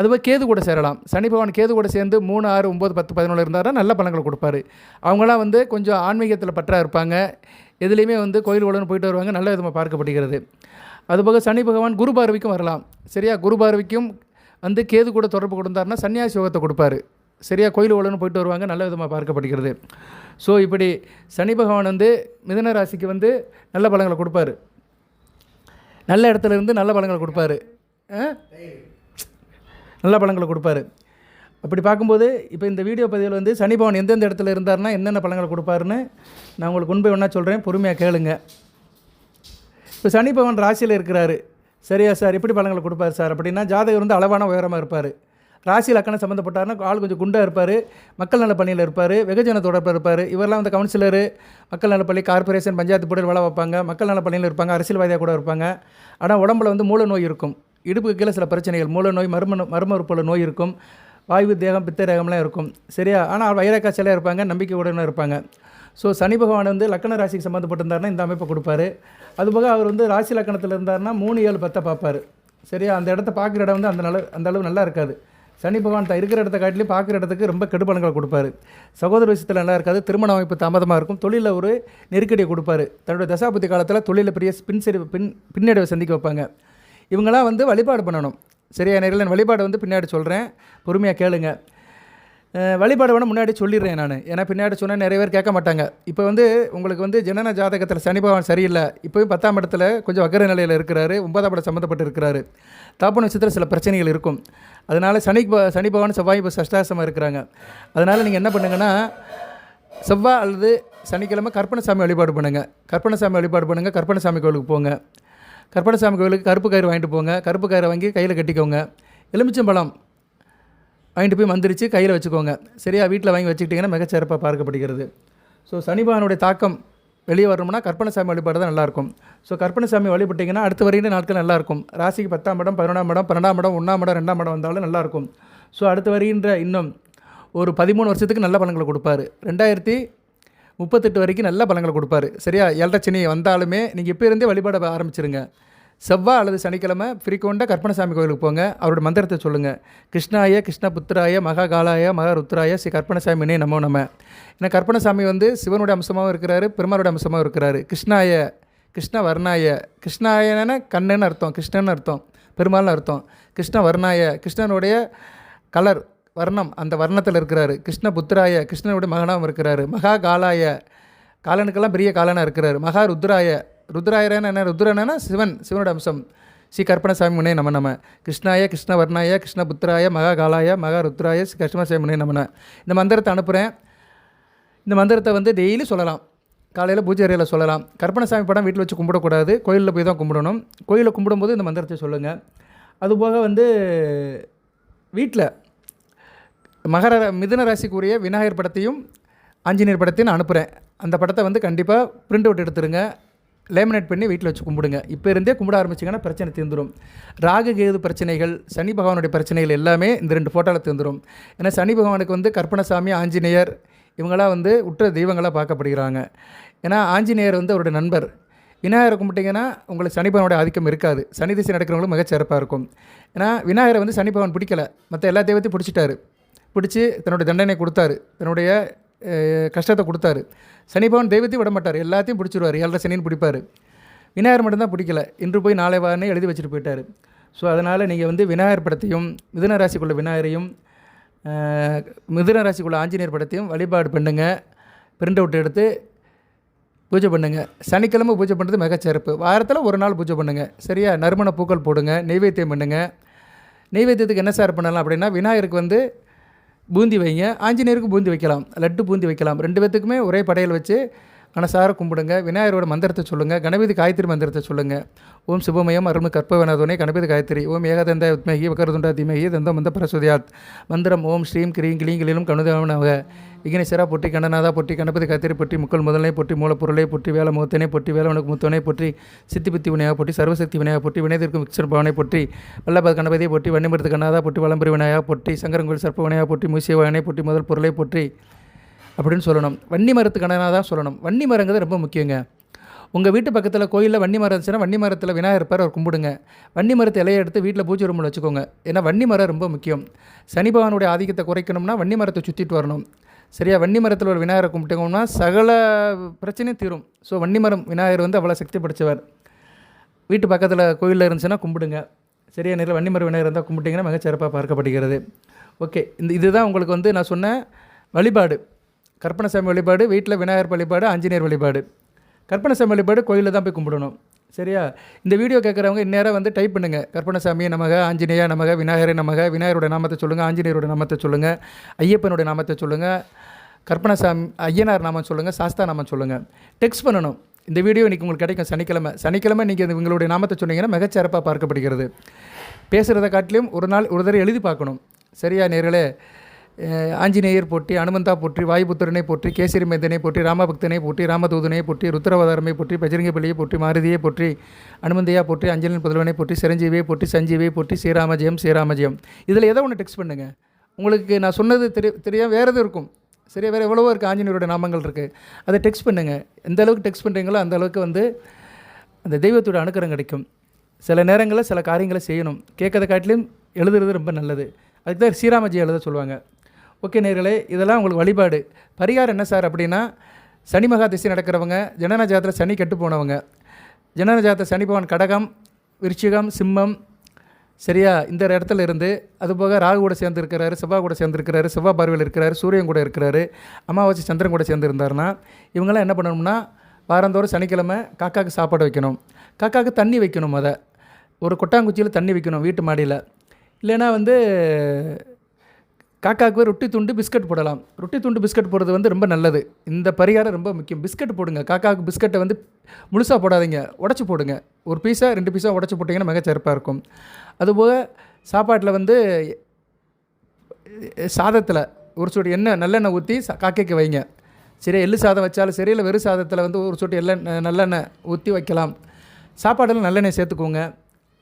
அதுபோல் கேது கூட சேரலாம். சனி பகவான் கேது கூட சேர்ந்து 3, 6, 9, 10, 11 இருந்தாலும் நல்ல பலன்களை கொடுப்பாரு. அவங்களாம் வந்து கொஞ்சம் ஆன்மீகத்தில் பற்றா இருப்பாங்க. எதுலேயுமே வந்து கோயில் உடனே போயிட்டு வருவாங்க, நல்ல விதமாக பார்க்கப்படுகிறது. அதுபோக சனி பகவான் குரு பார்வைக்கும் வரலாம். சரியா? குரு பார்வைக்கும் வந்து கேது கூட தொடர்பு கொடுத்தாருன்னா சன்னியாசி யோகத்தை கொடுப்பாரு. சரியா? கோயில் உடனே போயிட்டு வருவாங்க, நல்ல விதமாக பார்க்கப்படுகிறது. ஸோ இப்படி சனி பகவான் வந்து மிதுன ராசிக்கு வந்து நல்ல பலன்களை கொடுப்பாரு. நல்ல இடத்துல இருந்து நல்ல பலன்களை கொடுப்பாரு. நல்ல பலன்களை கொடுப்பாரு. அப்படி பார்க்கும்போது இப்போ இந்த வீடியோ பதிவில் வந்து சனி பகவான் எந்தெந்த இடத்துல இருந்தார்னா என்னென்ன பலன்களை கொடுப்பாருன்னு நான் உங்களுக்கு முன்பே ஒன்றா சொல்கிறேன், பொறுமையாக கேளுங்க. இப்போ சனி பகவான் ராசியில் இருக்கிறாரு. சரியா சார், எப்படி பலன்களை கொடுப்பார் சார் அப்படின்னா, ஜாதகர் வந்து அளவான உயரமாக இருப்பார். ராசி லக்கணம் சம்மந்தப்பட்டார்னா ஆள் கொஞ்சம் குண்டாக இருப்பார். மக்கள் நல பணியில் இருப்பார். வெகுஜன தொடர்பில் இருப்பார். இவரெல்லாம் வந்து கவுன்சிலரு, மக்கள் நலப்பள்ளி, கார்பரேஷன், பஞ்சாயத்து போர்டில் வேலை வைப்பாங்க. மக்கள் நல பணியில் இருப்பாங்க. அரசியல்வாதியாக கூட இருப்பாங்க. ஆனால் உடம்புல வந்து மூல நோய் இருக்கும். இடுப்புக்கு கீழே சில பிரச்சனைகள், மூல நோய், மர்ம உறுப்புல நோய் இருக்கும். வாயு தேகம், பித்த தேகம்லாம் இருக்கும். சரியா? ஆனால் வைரக்காய்ச்சலாக இருப்பாங்க, நம்பிக்கை உடனே இருப்பாங்க. ஸோ சனி பகவான் வந்து லக்கண ராசிக்கு சம்மந்தப்பட்டிருந்தாருன்னா இந்த அமைப்பை கொடுப்பாரு. அதுபோக அவர் வந்து ராசி லக்கணத்தில் இருந்தார்னா 3, 7, 10 பார்ப்பார். சரியா? அந்த இடத்த பார்க்குற இடம் வந்து அந்த அளவு நல்லா இருக்காது. சனி பகவான் இருக்கிற இடத்த காட்டிலும் பார்க்குற இடத்துக்கு ரொம்ப கெடுபலன்களை கொடுப்பாரு. சகோதர விஷயத்தில் நல்லா இருக்காது. திருமண அமைப்பு தாமதமாக இருக்கும். தொழிலில் ஒரு நெருக்கடியை கொடுப்பாரு. தன்னுடைய தசாபுத்தி காலத்தில் தொழிலில் பெரிய பின்னடைவை சந்திக்க வைப்பாங்க. இவங்களாம் வந்து வழிபாடு பண்ணணும். சரியா நேரில் நான் வழிபாடு வந்து பின்னாடி சொல்கிறேன், பொறுமையாக கேளுங்க. வழிபாடு வேணால் முன்னாடி சொல்லிடுறேன் நான், ஏன்னா பின்னாடி சொன்னால் நிறைய பேர் கேட்க மாட்டாங்க. இப்போ வந்து உங்களுக்கு வந்து ஜனன ஜாதகத்தில் சனி பகவான் சரியில்லை. இப்போயும் 10ஆம் இடத்துல கொஞ்சம் வக்கர நிலையில் இருக்கிறாரு. 9ஆம் இடம் சம்மந்தப்பட்டு இருக்கிறாரு. தாப்பன விஷயத்தில் சில பிரச்சனைகள் இருக்கும். அதனால் சனி பகவான் செவ்வாய் இப்போ சஷ்டாசமாக இருக்கிறாங்க. அதனால் நீங்கள் என்ன பண்ணுங்கன்னா, செவ்வாய் அல்லது சனிக்கிழமை கற்பனசாமி வழிபாடு பண்ணுங்கள். கற்பனசாமி கோவிலுக்கு போங்க. கற்பனசாமி கோவிலுக்கு கருப்பு கயிறு வாங்கிட்டு போங்க. கருப்பு கயிறை வாங்கி கையில் கட்டிக்கோங்க. எலுமிச்சம்பழம் வாங்கிட்டு போய் மந்திரிச்சு கையில் வச்சுக்கோங்க. சரியா? வீட்டில் வாங்கி வச்சுக்கிட்டிங்கன்னா மிகச்சிறப்பாக பார்க்கப்படுகிறது. ஸோ சனி பகவானுடைய தாக்கம் வெளியே வரணும்னா கற்பனசாமி வழிபாடு தான் நல்லாயிருக்கும். ஸோ கற்பனசாமி வழிபட்டிங்கன்னா அடுத்து வருகிற நாட்கள் நல்லாயிருக்கும். ராசிக்கு 10ஆம் இடம், 11ஆம் இடம், 12ஆம் இடம், 1ஆம் இடம், 2ஆம் இடம் வந்தாலும் நல்லாயிருக்கும். ஸோ அடுத்து வருகின்ற இன்னும் ஒரு 13 வருஷத்துக்கு நல்ல பலன்களை கொடுப்பாரு. 2038 வரைக்கும் நல்ல பலன்களை கொடுப்பாரு. சரியா? 7.5 சனி வந்தாலுமே நீங்கள் இப்போ இருந்தே வழிபாட ஆரம்பிச்சிருங்க. செவ்வாய் அல்லது சனிக்கிழமை ஃப்ரீக்வெண்ட்டாக கற்பனசாமி கோயிலுக்கு போங்க. அவரோட மந்திரத்தை சொல்லுங்கள். கிருஷ்ணாய கிருஷ்ண புத்திராய மகா காலாய மகா ருத்ராய ஸ்ரீ கற்பனசாமினே நமோ நம்ம. ஏன்னா கற்பனசாமி வந்து சிவனுடைய அம்சமாகவும் இருக்கிறாரு, பெருமாளுடைய அம்சமாகவும் இருக்கிறாரு. கிருஷ்ணாய கிருஷ்ண வர்ணாய, கிருஷ்ணாயன கண்ணன்னு அர்த்தம், கிருஷ்ணன்னு அர்த்தம், பெருமாள்னு அர்த்தம். கிருஷ்ண வர்ணாய கிருஷ்ணனுடைய கலர் வர்ணம், அந்த வர்ணத்தில் இருக்கிறாரு. கிருஷ்ண புத்திராய கிருஷ்ணனுடைய மகனாகவும் இருக்கிறாரு. மகா காலாய காலனுக்கெல்லாம் பெரிய காலனாக இருக்கிறாரு. மகா ருத்ராய ருத்ராயரன்னு என்ன, ருத்ரனா சிவனோட அம்சம். ஸ்ரீ கற்பனசாமி முனே நம்ம. கிருஷ்ணாய கிருஷ்ண வர்ணாய கிருஷ்ண புத்திராய மகா காலாய மகா ருத்ராய ஸ்ரீ கற்பனசாமி முனே நமன. இந்த மந்திரத்தை அனுப்புகிறேன். இந்த மந்திரத்தை வந்து டெய்லி சொல்லலாம். காலையில் பூஜை அறையில் சொல்லலாம். கற்பனசாமி படம் வீட்டில் வச்சு கும்பிடக்கூடாது, கோயிலில் போய் தான் கும்பிடணும். கோயிலில் கும்பிடும்போது இந்த மந்திரத்தை சொல்லுங்கள். அதுபோக வந்து வீட்டில் மிதுன ராசிக்குரிய விநாயகர் படத்தையும் ஆஞ்சநேயர் படத்தையும் நான் அனுப்புகிறேன். அந்த படத்தை வந்து கண்டிப்பாக பிரிண்ட் அவுட் எடுத்துருங்க, லேமினேட் பண்ணி வீட்டில் வச்சு கும்பிடுங்க. இப்போ இருந்தே கும்பிட ஆரம்பிச்சிங்கன்னா பிரச்சனை தீர்ந்துடும். ராகு கேது பிரச்சனைகள், சனி பகவானுடைய பிரச்சனைகள் எல்லாமே இந்த 2 ஃபோட்டோவில் தீர்ந்துடும். ஏன்னா சனி பகவானுக்கு வந்து கற்பனசாமி, ஆஞ்சநேயர் இவங்களாம் வந்து உற்ற தெய்வங்களாக பார்க்கப்படுகிறாங்க. ஏன்னா ஆஞ்சநேயர் வந்து அவருடைய நண்பர். விநாயகரை கும்பிட்டிங்கன்னா உங்களுக்கு சனி பகவானுடைய ஆதிக்கம் இருக்காது. சனி திசை நடக்கிறவங்களும் மிகச்சிறப்பாக இருக்கும். ஏன்னா விநாயகரை வந்து சனி பகவான் பிடிக்கலை, மற்ற எல்லா தெய்வத்தையும் பிடிச்சி தன்னுடைய தண்டனை கொடுத்தாரு, தன்னுடைய கஷ்டத்தை கொடுத்தாரு. சனி பகவான் தெய்வத்தையும் விட மாட்டார், எல்லாத்தையும் பிடிச்சிருவார், 7.5 சனின்னு பிடிப்பார். விநாயகர் மட்டும்தான் பிடிக்கல, இன்று போய் நாளை வான்னு எழுதி வச்சுட்டு போயிட்டார். ஸோ அதனால் நீங்கள் வந்து விநாயகர் படத்தையும் மிதுன ராசிக்குள்ள விநாயகரையும் மிதுன ராசிக்குள்ள ஆஞ்சநேயர் படத்தையும் வழிபாடு பண்ணுங்க. பிரிண்ட் அவுட் எடுத்து பூஜை பண்ணுங்கள். சனிக்கிழமை பூஜை பண்ணுறது மிகச்சிறப்பு. வாரத்தில் ஒரு நாள் பூஜை பண்ணுங்கள். சரியா? நறுமண பூக்கள் போடுங்க, நெய்வேத்தியம் பண்ணுங்கள். நெய்வேத்தியத்துக்கு என்ன சார் பண்ணலாம் அப்படின்னா, விநாயகருக்கு வந்து பூந்தி வைங்க, ஆஞ்சநேயருக்கு பூந்தி வைக்கலாம், லட்டு பூந்தி வைக்கலாம். 2 பேத்துக்குமே ஒரே படையல் வச்சு மனசார கும்பிடுங்க. விநாயகரோட மந்திரத்தை சொல்லுங்கள். கணபதி காயத்ரி மந்திரத்தை சொல்லுங்கள். ஓம் சிவமயம் அருள்மு கற்பவனதுனே கணபதி காயத்ரி. ஓம் ஏகதந்த உத்மகி வக்கரதுண்டா தீமகி தந்தம் மந்த பரசுதியாத். மந்திரம் ஓம் ஸ்ரீம் கிரீம் கிளீங்கிலும் கணுதவனவ விக்னேஸ்வரா பொட்டி கண்டநாதா பொட்டி கணபதி காயத்ரி பொட்டி முக்கள் முதலே பொட்டி மூலப்பொருளை பொட்டி வேலை முகத்தனை பொட்டி வேலவனுக்கு முத்தனை பொட்டி சித்திபுத்தி விநாயகா பொட்டி சர்வசக்தி விநாயகா பொட்டி வினைதிற்கும் விக்ஷர் பவனை பொட்டி வல்லபத் கணபதியை பொட்டி வன்னிமருத்து கண்ணாதா பொட்டி வளம்பரி விநாயகா பொட்டி சங்கரங்கோயில் சர்ப்ப விநாயகா பொட்டி மூசியவாயனை பொட்டி முதல் பொருளை பொட்டி அப்படின்னு சொல்லணும். வன்னி மரத்து கணனாக தான் சொல்லணும். வன்னி மரங்கிறது ரொம்ப முக்கியங்க. உங்கள் வீட்டு பக்கத்தில் கோயிலில் வன்னி மரம் இருந்துச்சுன்னா வன்னி மரத்தில் விநாயகர் இருப்பார், அவர் கும்பிடுங்க. வன்னி மரத்தை இலையை எடுத்து வீட்டில் பூஜை ரூமில் வச்சுக்கோங்க. ஏன்னா வன்னி மரம் ரொம்ப முக்கியம். சனி பகவானுடைய ஆதிக்கத்தை குறைக்கணும்னா வன்னி மரத்தை சுற்றிட்டு வரணும். சரியா? வன்னி மரத்தில் ஒரு விநாயகரை கும்பிட்டோம்னா சகல பிரச்சனையும் தீரும். ஸோ வன்னி மரம் விநாயகர் வந்து அவ்வளோ சக்தி படைத்தவர். வீட்டு பக்கத்தில் கோயிலில் இருந்துச்சுன்னா கும்பிடுங்க. சரியா? நேரில் வன்னி மரம் விநாயகர் இருந்தால் கும்பிட்டிங்கன்னா மிகச்சிறப்பாக பார்க்கப்படுகிறது. ஓகே, இதுதான் உங்களுக்கு வந்து நான் சொன்ன வழிபாடு. கற்பனசாமி வழிபாடு, வீட்டில் விநாயகர் வழிபாடு, ஆஞ்சநேயர் வழிபாடு. கற்பனசாமி வழிபாடு கோயிலில் தான் போய் கும்பிடணும். சரியா? இந்த வீடியோ கேட்குறவங்க இந்நேரம் வந்து டைப் பண்ணுங்கள். கற்பனசாமி நமக, ஆஞ்சநேயா நமக, விநாயகரை நமக. விநாயகரோட நாமத்தை சொல்லுங்கள், ஆஞ்சநேயரோட நாமத்தை சொல்லுங்கள், ஐயப்பனுடைய நாமத்தை சொல்லுங்கள், கற்பனசாமி ஐயனார் நாமம் சொல்லுங்கள், சாஸ்தா நாமம் சொல்லுங்கள். டெக்ஸ்ட் பண்ணணும். இந்த வீடியோ இன்றைக்கி உங்களுக்கு கிடைக்கும் சனிக்கிழமை நீங்கள் உங்களுடைய நாமத்தை சொன்னீங்கன்னா மிகச்சிறப்பாக பார்க்கப்படுகிறது. பேசுகிறத காட்டிலையும் ஒரு தடவை எழுதி பார்க்கணும். சரியா நேர்களே? ஆஞ்சநேயர் போற்றி, அனுமந்தா போற்றி, வாயுபுத்திரனை போற்றி, கேசரி மைந்தனை போற்றி, ராமபக்தனை போற்றி, ராமதூதனை போற்றி, ருத்ரவதாரமை போற்றி, பஜரங்கபலியை போற்றி, மாருதியை போற்றி, அனுமந்தையா போற்றி, அஞ்சலின் புதல்வனை போற்றி, சிரஞ்சீவியை போற்றி, சஞ்சீவியை போற்றி, ஸ்ரீராமஜெயம். இதில் ஏதோ ஒன்று டெக்ஸ்ட் பண்ணுங்கள். உங்களுக்கு நான் சொன்னது தெரியாமல் வேறு எதுவும் இருக்கும். சரியா? வேறு எவ்வளவோ இருக்குது, ஆஞ்சநேயரோட நாமங்கள் இருக்குது. அதை டெக்ஸ்ட் பண்ணுங்கள். எந்த அளவுக்கு டெக்ஸ்ட் பண்ணுறீங்களோ அந்த அளவுக்கு வந்து அந்த தெய்வத்தோட அனுக்கிரம் கிடைக்கும். சில நேரங்களில் சில காரியங்களை செய்யணும். கேட்கறத காட்டிலும் எழுதுறது ரொம்ப நல்லது. அதுக்கு தான் ஸ்ரீராமஜெயம் எழுத சொல்லுவாங்க. ஓகே நேர்களே, இதெல்லாம் உங்களுக்கு வழிபாடு. பரிகாரம் என்ன சார் அப்படின்னா, சனி மகா திசை நடக்கிறவங்க, ஜனன ஜாதத்தில் சனி கெட்டு போனவங்க, ஜனன ஜாதத்தில் சனி பகவான் கடகம், விருச்சிகம், சிம்மம், சரியா இந்த இடத்துல இருந்து, அதுபோக ராகு கூட சேர்ந்துருக்கிறாரு, செவ்வாய் கூட சேர்ந்துருக்கிறாரு, செவ்வாய் பார்வையில் இருக்கிறாரு, சூரியன் கூட இருக்கிறாரு, அமாவாசை சந்திரன் கூட சேர்ந்துருந்தாருன்னா இவங்களாம் என்ன பண்ணணும்னா, வாரந்தோறும் சனிக்கிழமை காக்காவுக்கு சாப்பாடு வைக்கணும். காக்காவுக்கு தண்ணி வைக்கணும். அதை ஒரு கொட்டாங்குச்சியில் தண்ணி வைக்கணும் வீட்டு மாடியில். இல்லைன்னா வந்து காக்காவுக்கு ரொட்டி துண்டு பிஸ்கட் போடலாம். ரொட்டி துண்டு பிஸ்கட் போடுறது வந்து ரொம்ப நல்லது. இந்த பரிகாரம் ரொம்ப முக்கியம். பிஸ்கட் போடுங்க. காக்காவுக்கு பிஸ்கட்டை வந்து முழுசாக போடாதீங்க, உடச்சி போடுங்க. ஒரு பீஸா 2 பீஸாக உடச்சி போட்டிங்கன்னா மிகச்சிறப்பாக இருக்கும். அதுபோக சாப்பாட்டில் வந்து சாதத்தில் ஒரு சொட்டு நல்லெண்ணெய் ஊற்றி காக்கைக்கு வைங்க. சரி, எள்ளு சாதம் வச்சாலும் சரி, இல்லை வெறும் சாதத்தில் வந்து ஒரு சொட்டு நல்லெண்ணெய் ஊற்றி வைக்கலாம். சாப்பாடெல்லாம் நல்லெண்ணெய் சேர்த்துக்கோங்க.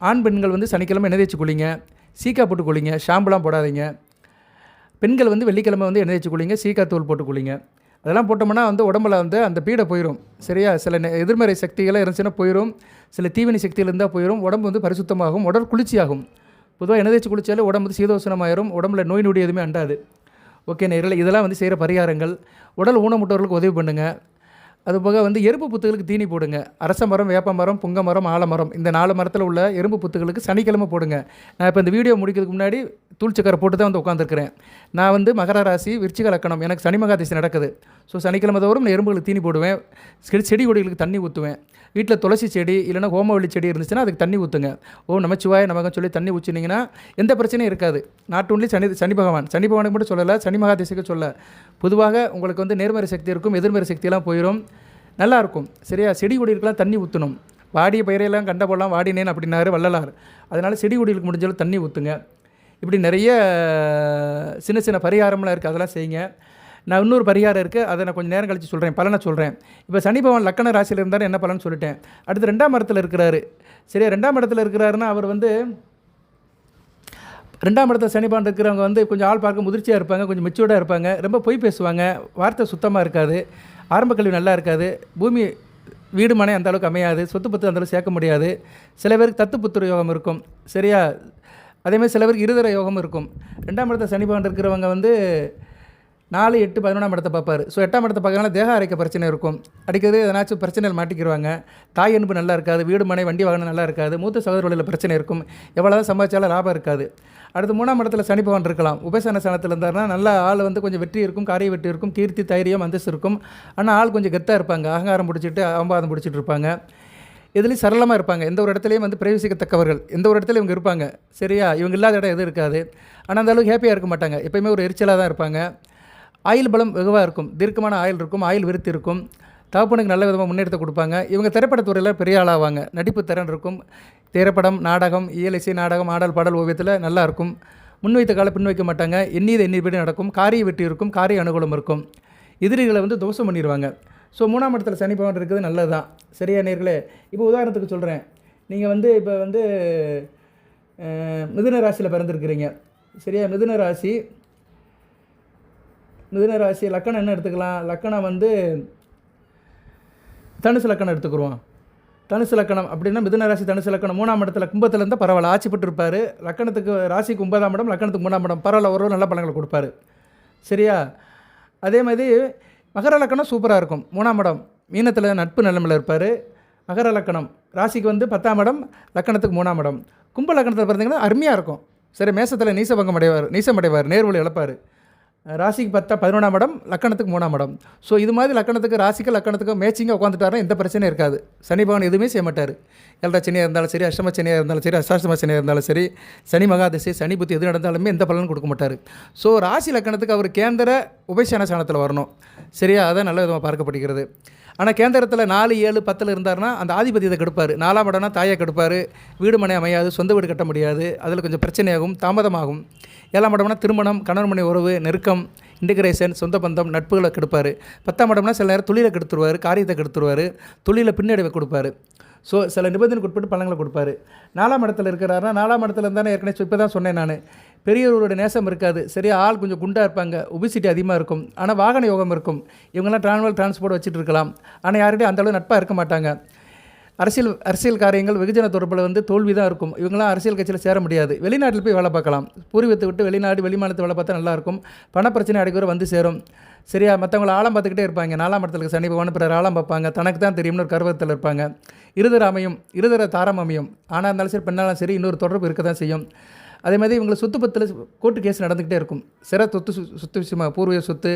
ஆண் பெண்கள் வந்து சனிக்கிழமை எண்ணெய் தேய்ச்சி குளிங்க, சீக்கா போட்டு குளிங்க, ஷாம்புலாம் போடாதீங்க. பெண்கள் வந்து வெள்ளிக்கிழமை வந்து எண்ணெய் தேய்ச்சி குளிங்க, சீக்காத்தூள் போட்டு குளிங்க. அதெல்லாம் போட்டோம்னா வந்து உடம்புல வந்து அந்த பீடை போயிடும். சரியா? சில எதிர்மறை சக்திகளாக இருந்துச்சுன்னா போயிடும். சில தீவினை சக்திகள் இருந்தால் போயிடும். உடம்பு வந்து பரிசுத்தமாகும், உடல் குளிர்ச்சியாகும். பொதுவாக எண்ணெய் தேய்ச்சி குளிச்சாலே உடம்பு வந்து சீதோஷணமாயிரும், உடம்புல நோய் நொடி எதுவுமே அண்டாது. ஓகே நேயர்களே, இதெல்லாம் வந்து செய்கிற பரிகாரங்கள். உடல் ஊனமுற்றவர்களுக்கு உதவி பண்ணுங்கள். அதுபோக வந்து எறும்பு புத்துகளுக்கு தீனி போடுங்க. அரச மரம், வேப்ப மரம், புங்க மரம், ஆலமரம், இந்த 4 மரத்தில் உள்ள எறும்பு புத்துகளுக்கு சனிக்கிழமை போடுங்க. நான் இப்போ இந்த வீடியோ முடிக்கிறதுக்கு முன்னாடி தூள் சக்கரை போட்டு தான் வந்து உட்காந்துருக்கிறேன். நான் வந்து மகர ராசி, விருச்சிக லக்கணம், எனக்கு சனி மகாதசை நடக்குது. ஸோ சனிக்கிழமை தோறும் நான் எறும்புகளுக்கு தீனி போடுவேன். செடி கொடிகளுக்கு தண்ணி ஊற்றுவேன். வீட்டில் துளசி செடி இல்லைனா ஹோமவள்ளி செடி இருந்துச்சுன்னா அதுக்கு தண்ணி ஊற்றுங்க. ஓம் நமச்சிவாய நமகன்னு சொல்லி தண்ணி ஊற்றினீங்கன்னா எந்த பிரச்சனையும் இருக்காது. நாட் ஒன்லி சனி பகவானுக்கு மட்டும் சொல்லலை, சனி மகாதசைக்கு சொல்ல. பொதுவாக உங்களுக்கு வந்து நேர்மறை சக்தி இருக்கும், எதிர்மறை சக்தியெல்லாம் போயிடும், நல்லாயிருக்கும். சரியா? செடி கொடிகளுக்கெல்லாம் தண்ணி ஊற்றணும். வாடிய பயிரையெல்லாம் கண்ட போடலாம் வாடினேன் அப்படின்னாரு வள்ளலார். அதனால் செடி கொடிகளுக்கு முடிஞ்சாலும் தண்ணி ஊற்றுங்க. இப்படி நிறைய சின்ன சின்ன பரிகாரம்லாம் இருக்குது, அதெல்லாம் செய்யுங்க. நான் இன்னொரு பரிகாரம் இருக்குது, அதை நான் கொஞ்சம் நேரம் கழித்து சொல்கிறேன், பலனை சொல்கிறேன். இப்போ சனி பகவான் லக்கண ராசியில் இருந்தார், என்ன பலன்னு சொல்லிட்டேன். அடுத்து 2ஆம் இடத்துல இருக்கிறாரு. சரியா? 2ஆம் இடத்துல இருக்கிறாருன்னா அவர் வந்து 2ஆம் இடத்துல சனி பகவான் இருக்கிறவங்க வந்து கொஞ்சம் ஆள் பார்க்க முதிர்ச்சியாக இருப்பாங்க, கொஞ்சம் மெச்சூர்டாக இருப்பாங்க, ரொம்ப பொய் பேசுவாங்க, வார்த்தை சுத்தமாக இருக்காது, ஆரம்ப கல்வி நல்லா இருக்காது, பூமி வீடு மனை அந்த அளவுக்கு அமையாது, சொத்து பத்து அந்தளவுக்கு சேர்க்க முடியாது. சில பேருக்கு தத்து புத்திர யோகம் இருக்கும். சரியா? அதேமாதிரி சில பேருக்கு இருதர யோகம் இருக்கும். 2ஆம் இடத்துல சனி பகவான் இருக்கிறவங்க வந்து 4, 8, 11ஆம் இடத்தை பார்ப்பார். ஸோ 8ஆம் இடத்தை பார்க்கறதுனால தேக ஆரோக்கிய பிரச்சனை இருக்கும். அடிக்கடி எதனாச்சும் பிரச்சனைகள் மாட்டிக்கிடுவாங்க. தாய் அன்பு நல்லா இருக்காது, வீடு மனை வண்டி வாகனம் நல்லா இருக்காது, மூத்த சகோதரர்களில் பிரச்சனை இருக்கும், எவ்வளோதான் சம்பாதிச்சாலும் லாபம் இருக்காது. அடுத்து 3ஆம் இடத்துல சனி பகவான் இருக்கலாம். உபசன ஸ்தானத்தில் இருந்தாருன்னா நல்ல ஆள் வந்து கொஞ்சம் வெற்றி இருக்கும், காரிய வெற்றி இருக்கும், கீர்த்தி தைரியம் அந்தஸ்து இருக்கும். ஆனால் ஆள் கொஞ்சம் கெத்தாக இருப்பாங்க, அகங்காரம் பிடிச்சிட்டு அகம்பாதம் பிடிச்சிட்டு இருப்பாங்க. இதுலேயும் சரளமாக இருப்பாங்க, எந்த ஒரு இடத்துலையும் வந்து பிரவேசிக்கத்தக்கவர்கள், எந்த ஒரு இடத்துலையும் இவங்க இருப்பாங்க. சரியா? இவங்க இல்லாத இடம் எதுவும் இருக்காது. ஆனால் அந்த அளவுக்கு ஹேப்பியாக இருக்க மாட்டாங்க, எப்போயுமே ஒரு எரிச்சலாக தான் இருப்பாங்க. ஆயில் பலம் வெகுவாக இருக்கும், தீர்க்கமான ஆயில் இருக்கும், ஆயில் விருத்தி இருக்கும், தகப்பனுக்கு நல்ல விதமாக முன்னேற்றத்தை கொடுப்பாங்க. இவங்க திரைப்படத்துறையில் பெரிய ஆளாவாங்க, நடிப்பு திறன் இருக்கும், திரைப்படம், நாடகம், இயல் இசை, நாடகம், ஆடல், பாடல், ஓவியத்தில் நல்லா இருக்கும். முன்வைத்த காலை பின் வைக்க மாட்டாங்க, எண்ணியபடி நடக்கும், காரிய வெற்றி இருக்கும், காரிய அனுகூலம் இருக்கும், எதிரிகளை வந்து தோஷம் பண்ணிடுவாங்க. ஸோ 3ஆம் இடத்துல சனி பகவான் இருக்கிறது நல்லது தான். சரியா நேர்களே? இப்போ உதாரணத்துக்கு சொல்கிறேன், நீங்கள் வந்து இப்போ வந்து மிதுன ராசியில் பிறந்திருக்கிறீங்க. சரியா? மிதுன ராசி லக்கணம் என்ன எடுத்துக்கலாம்? லக்கணம் வந்து தனுசு லக்கணம் எடுத்துக்குருவோம். தனுசு லக்கணம் அப்படின்னா மிதுன ராசி தனுசு லக்கணம் 3ஆம் இடத்துல கும்பத்தில் இருந்தால் பரவாயில்ல, ஆட்சி பெற்றிருப்பார். லக்கணத்துக்கு ராசிக்கு 9ஆம் இடம், லக்கணத்துக்கு 3ஆம் இடம், பரவாயில்ல, ஒரு நல்ல பலன்களை கொடுப்பார். சரியா? அதே மாதிரி மகர லக்கணம் சூப்பராக இருக்கும். 3ஆம் இடம் மீனத்தில் நட்பு நிலைமையில் இருப்பார். மகர லக்கணம் ராசிக்கு வந்து 10ஆம் இடம், லக்கணத்துக்கு 3ஆம் இடம். கும்ப லக்கணத்தில் பார்த்தீங்கன்னா அருமையாக இருக்கும். சரி, மேசத்தில் நீசம் அடைவார், நேர்வழி இழப்பார். ராசிக்கு 11ஆம் இடம், லக்கணத்துக்கு 3ஆம் இடம். ஸோ இது மாதிரி லக்கணத்துக்கு ராசிக்கு லக்கணத்துக்கு மேட்சிங்காக உட்காந்துட்டாருன்னா எந்த பிரச்சனையும் இருக்காது. சனி பகவான் எதுவுமே செய்ய மாட்டார். ஏழரை சனியாக இருந்தாலும் சரி, அஷ்டம சனியாக இருந்தாலும் சரி, அஷ்டாஷ்டம சனியாக இருந்தாலும் சரி, சனி மகாதசை, சனி புத்தி எது நடந்தாலுமே எந்த பலனும் கொடுக்க மாட்டார். ஸோ ராசி லக்கணத்துக்கு அவர் கேந்திர உபசன ஸ்தானத்தில் வரணும். சரியா? அதான் நல்ல விதமாக பார்க்கப்படுகிறது. ஆனால் கேந்திரத்தில் 4, 7, 10 இருந்தார்னா அந்த ஆதிபதியத்தை கெடுப்பார். 4ஆம் இடம்னா தாயை கெடுப்பார், வீடு மனை அமையாது, சொந்த வீடு கட்ட முடியாது, அதில் கொஞ்சம் பிரச்சனையாகும், தாமதமாகும். 7ஆம் இடம்னா திருமணம், கணவன் மனை உறவு, நெருக்கம், இன்டிகிரேஷன், சொந்த பந்தம், நட்புகளை கெடுப்பார். 10ஆம் இடம்னா சில நேரம் தொழிலை கெடுத்துருவார், காரியத்தை கெடுத்துருவார், தொழிலை பின்னடைவை கொடுப்பார். ஸோ சில நிபந்தனைக்கு உட்பட்டு பலன்களை கொடுப்பார். 4ஆம் இடத்துல இருக்கிறாருன்னா 4ஆம் இடத்துல இருந்தானே ஏற்கனவே இப்போ தான் சொன்னேன் நான், பெரியவர்களோட நேசம் இருக்காது. சரியா? ஆள் கொஞ்சம் குண்டாக இருப்பாங்க, ஒபிசிட்டி அதிகமாக இருக்கும், ஆனால் வாகன யோகம் இருக்கும். இவங்கெல்லாம் டிரான்ஸ்போர்ட் வச்சுட்டு இருக்கலாம், ஆனால் யார்கிட்டையும் அந்தளவு நட்பாக இருக்க மாட்டாங்க. அரசியல் காரியங்கள் வெகுஜன தொடர்பில் வந்து தோல்வி தான் இருக்கும். இவங்களாம் அரசியல் கட்சியில் சேர முடியாது. வெளிநாட்டில் போய் வேலை பார்க்கலாம், பூர்வீகத்தை விட்டு வெளிநாடு வெளிமாநிலத்தை வேலை பார்த்தா நல்லாயிருக்கும், பணப்பிரச்சனை அடிக்கிற வந்து சேரும். சரியா? மற்றவங்களை ஆழம் பார்த்துக்கிட்டே இருப்பாங்க. 4ஆம் இடத்துல சனி பகவான் பிறர் ஆழம் பார்ப்பாங்க, தனக்கு தான் தெரியும்னு ஒரு கர்வத்தில் இருப்பாங்க. இருதர தாரம் அமையும், ஆனால் இருந்தாலும் சரி பெண்ணாலும் சரி இன்னொரு தொடர்பு இருக்க தான் செய்யும். அதே மாதிரி இவங்களை சொத்து பத்தில் கோர்ட்டு கேஸ் நடந்துக்கிட்டே இருக்கும். சொத்து விஷயமாக பூர்வீக சொத்து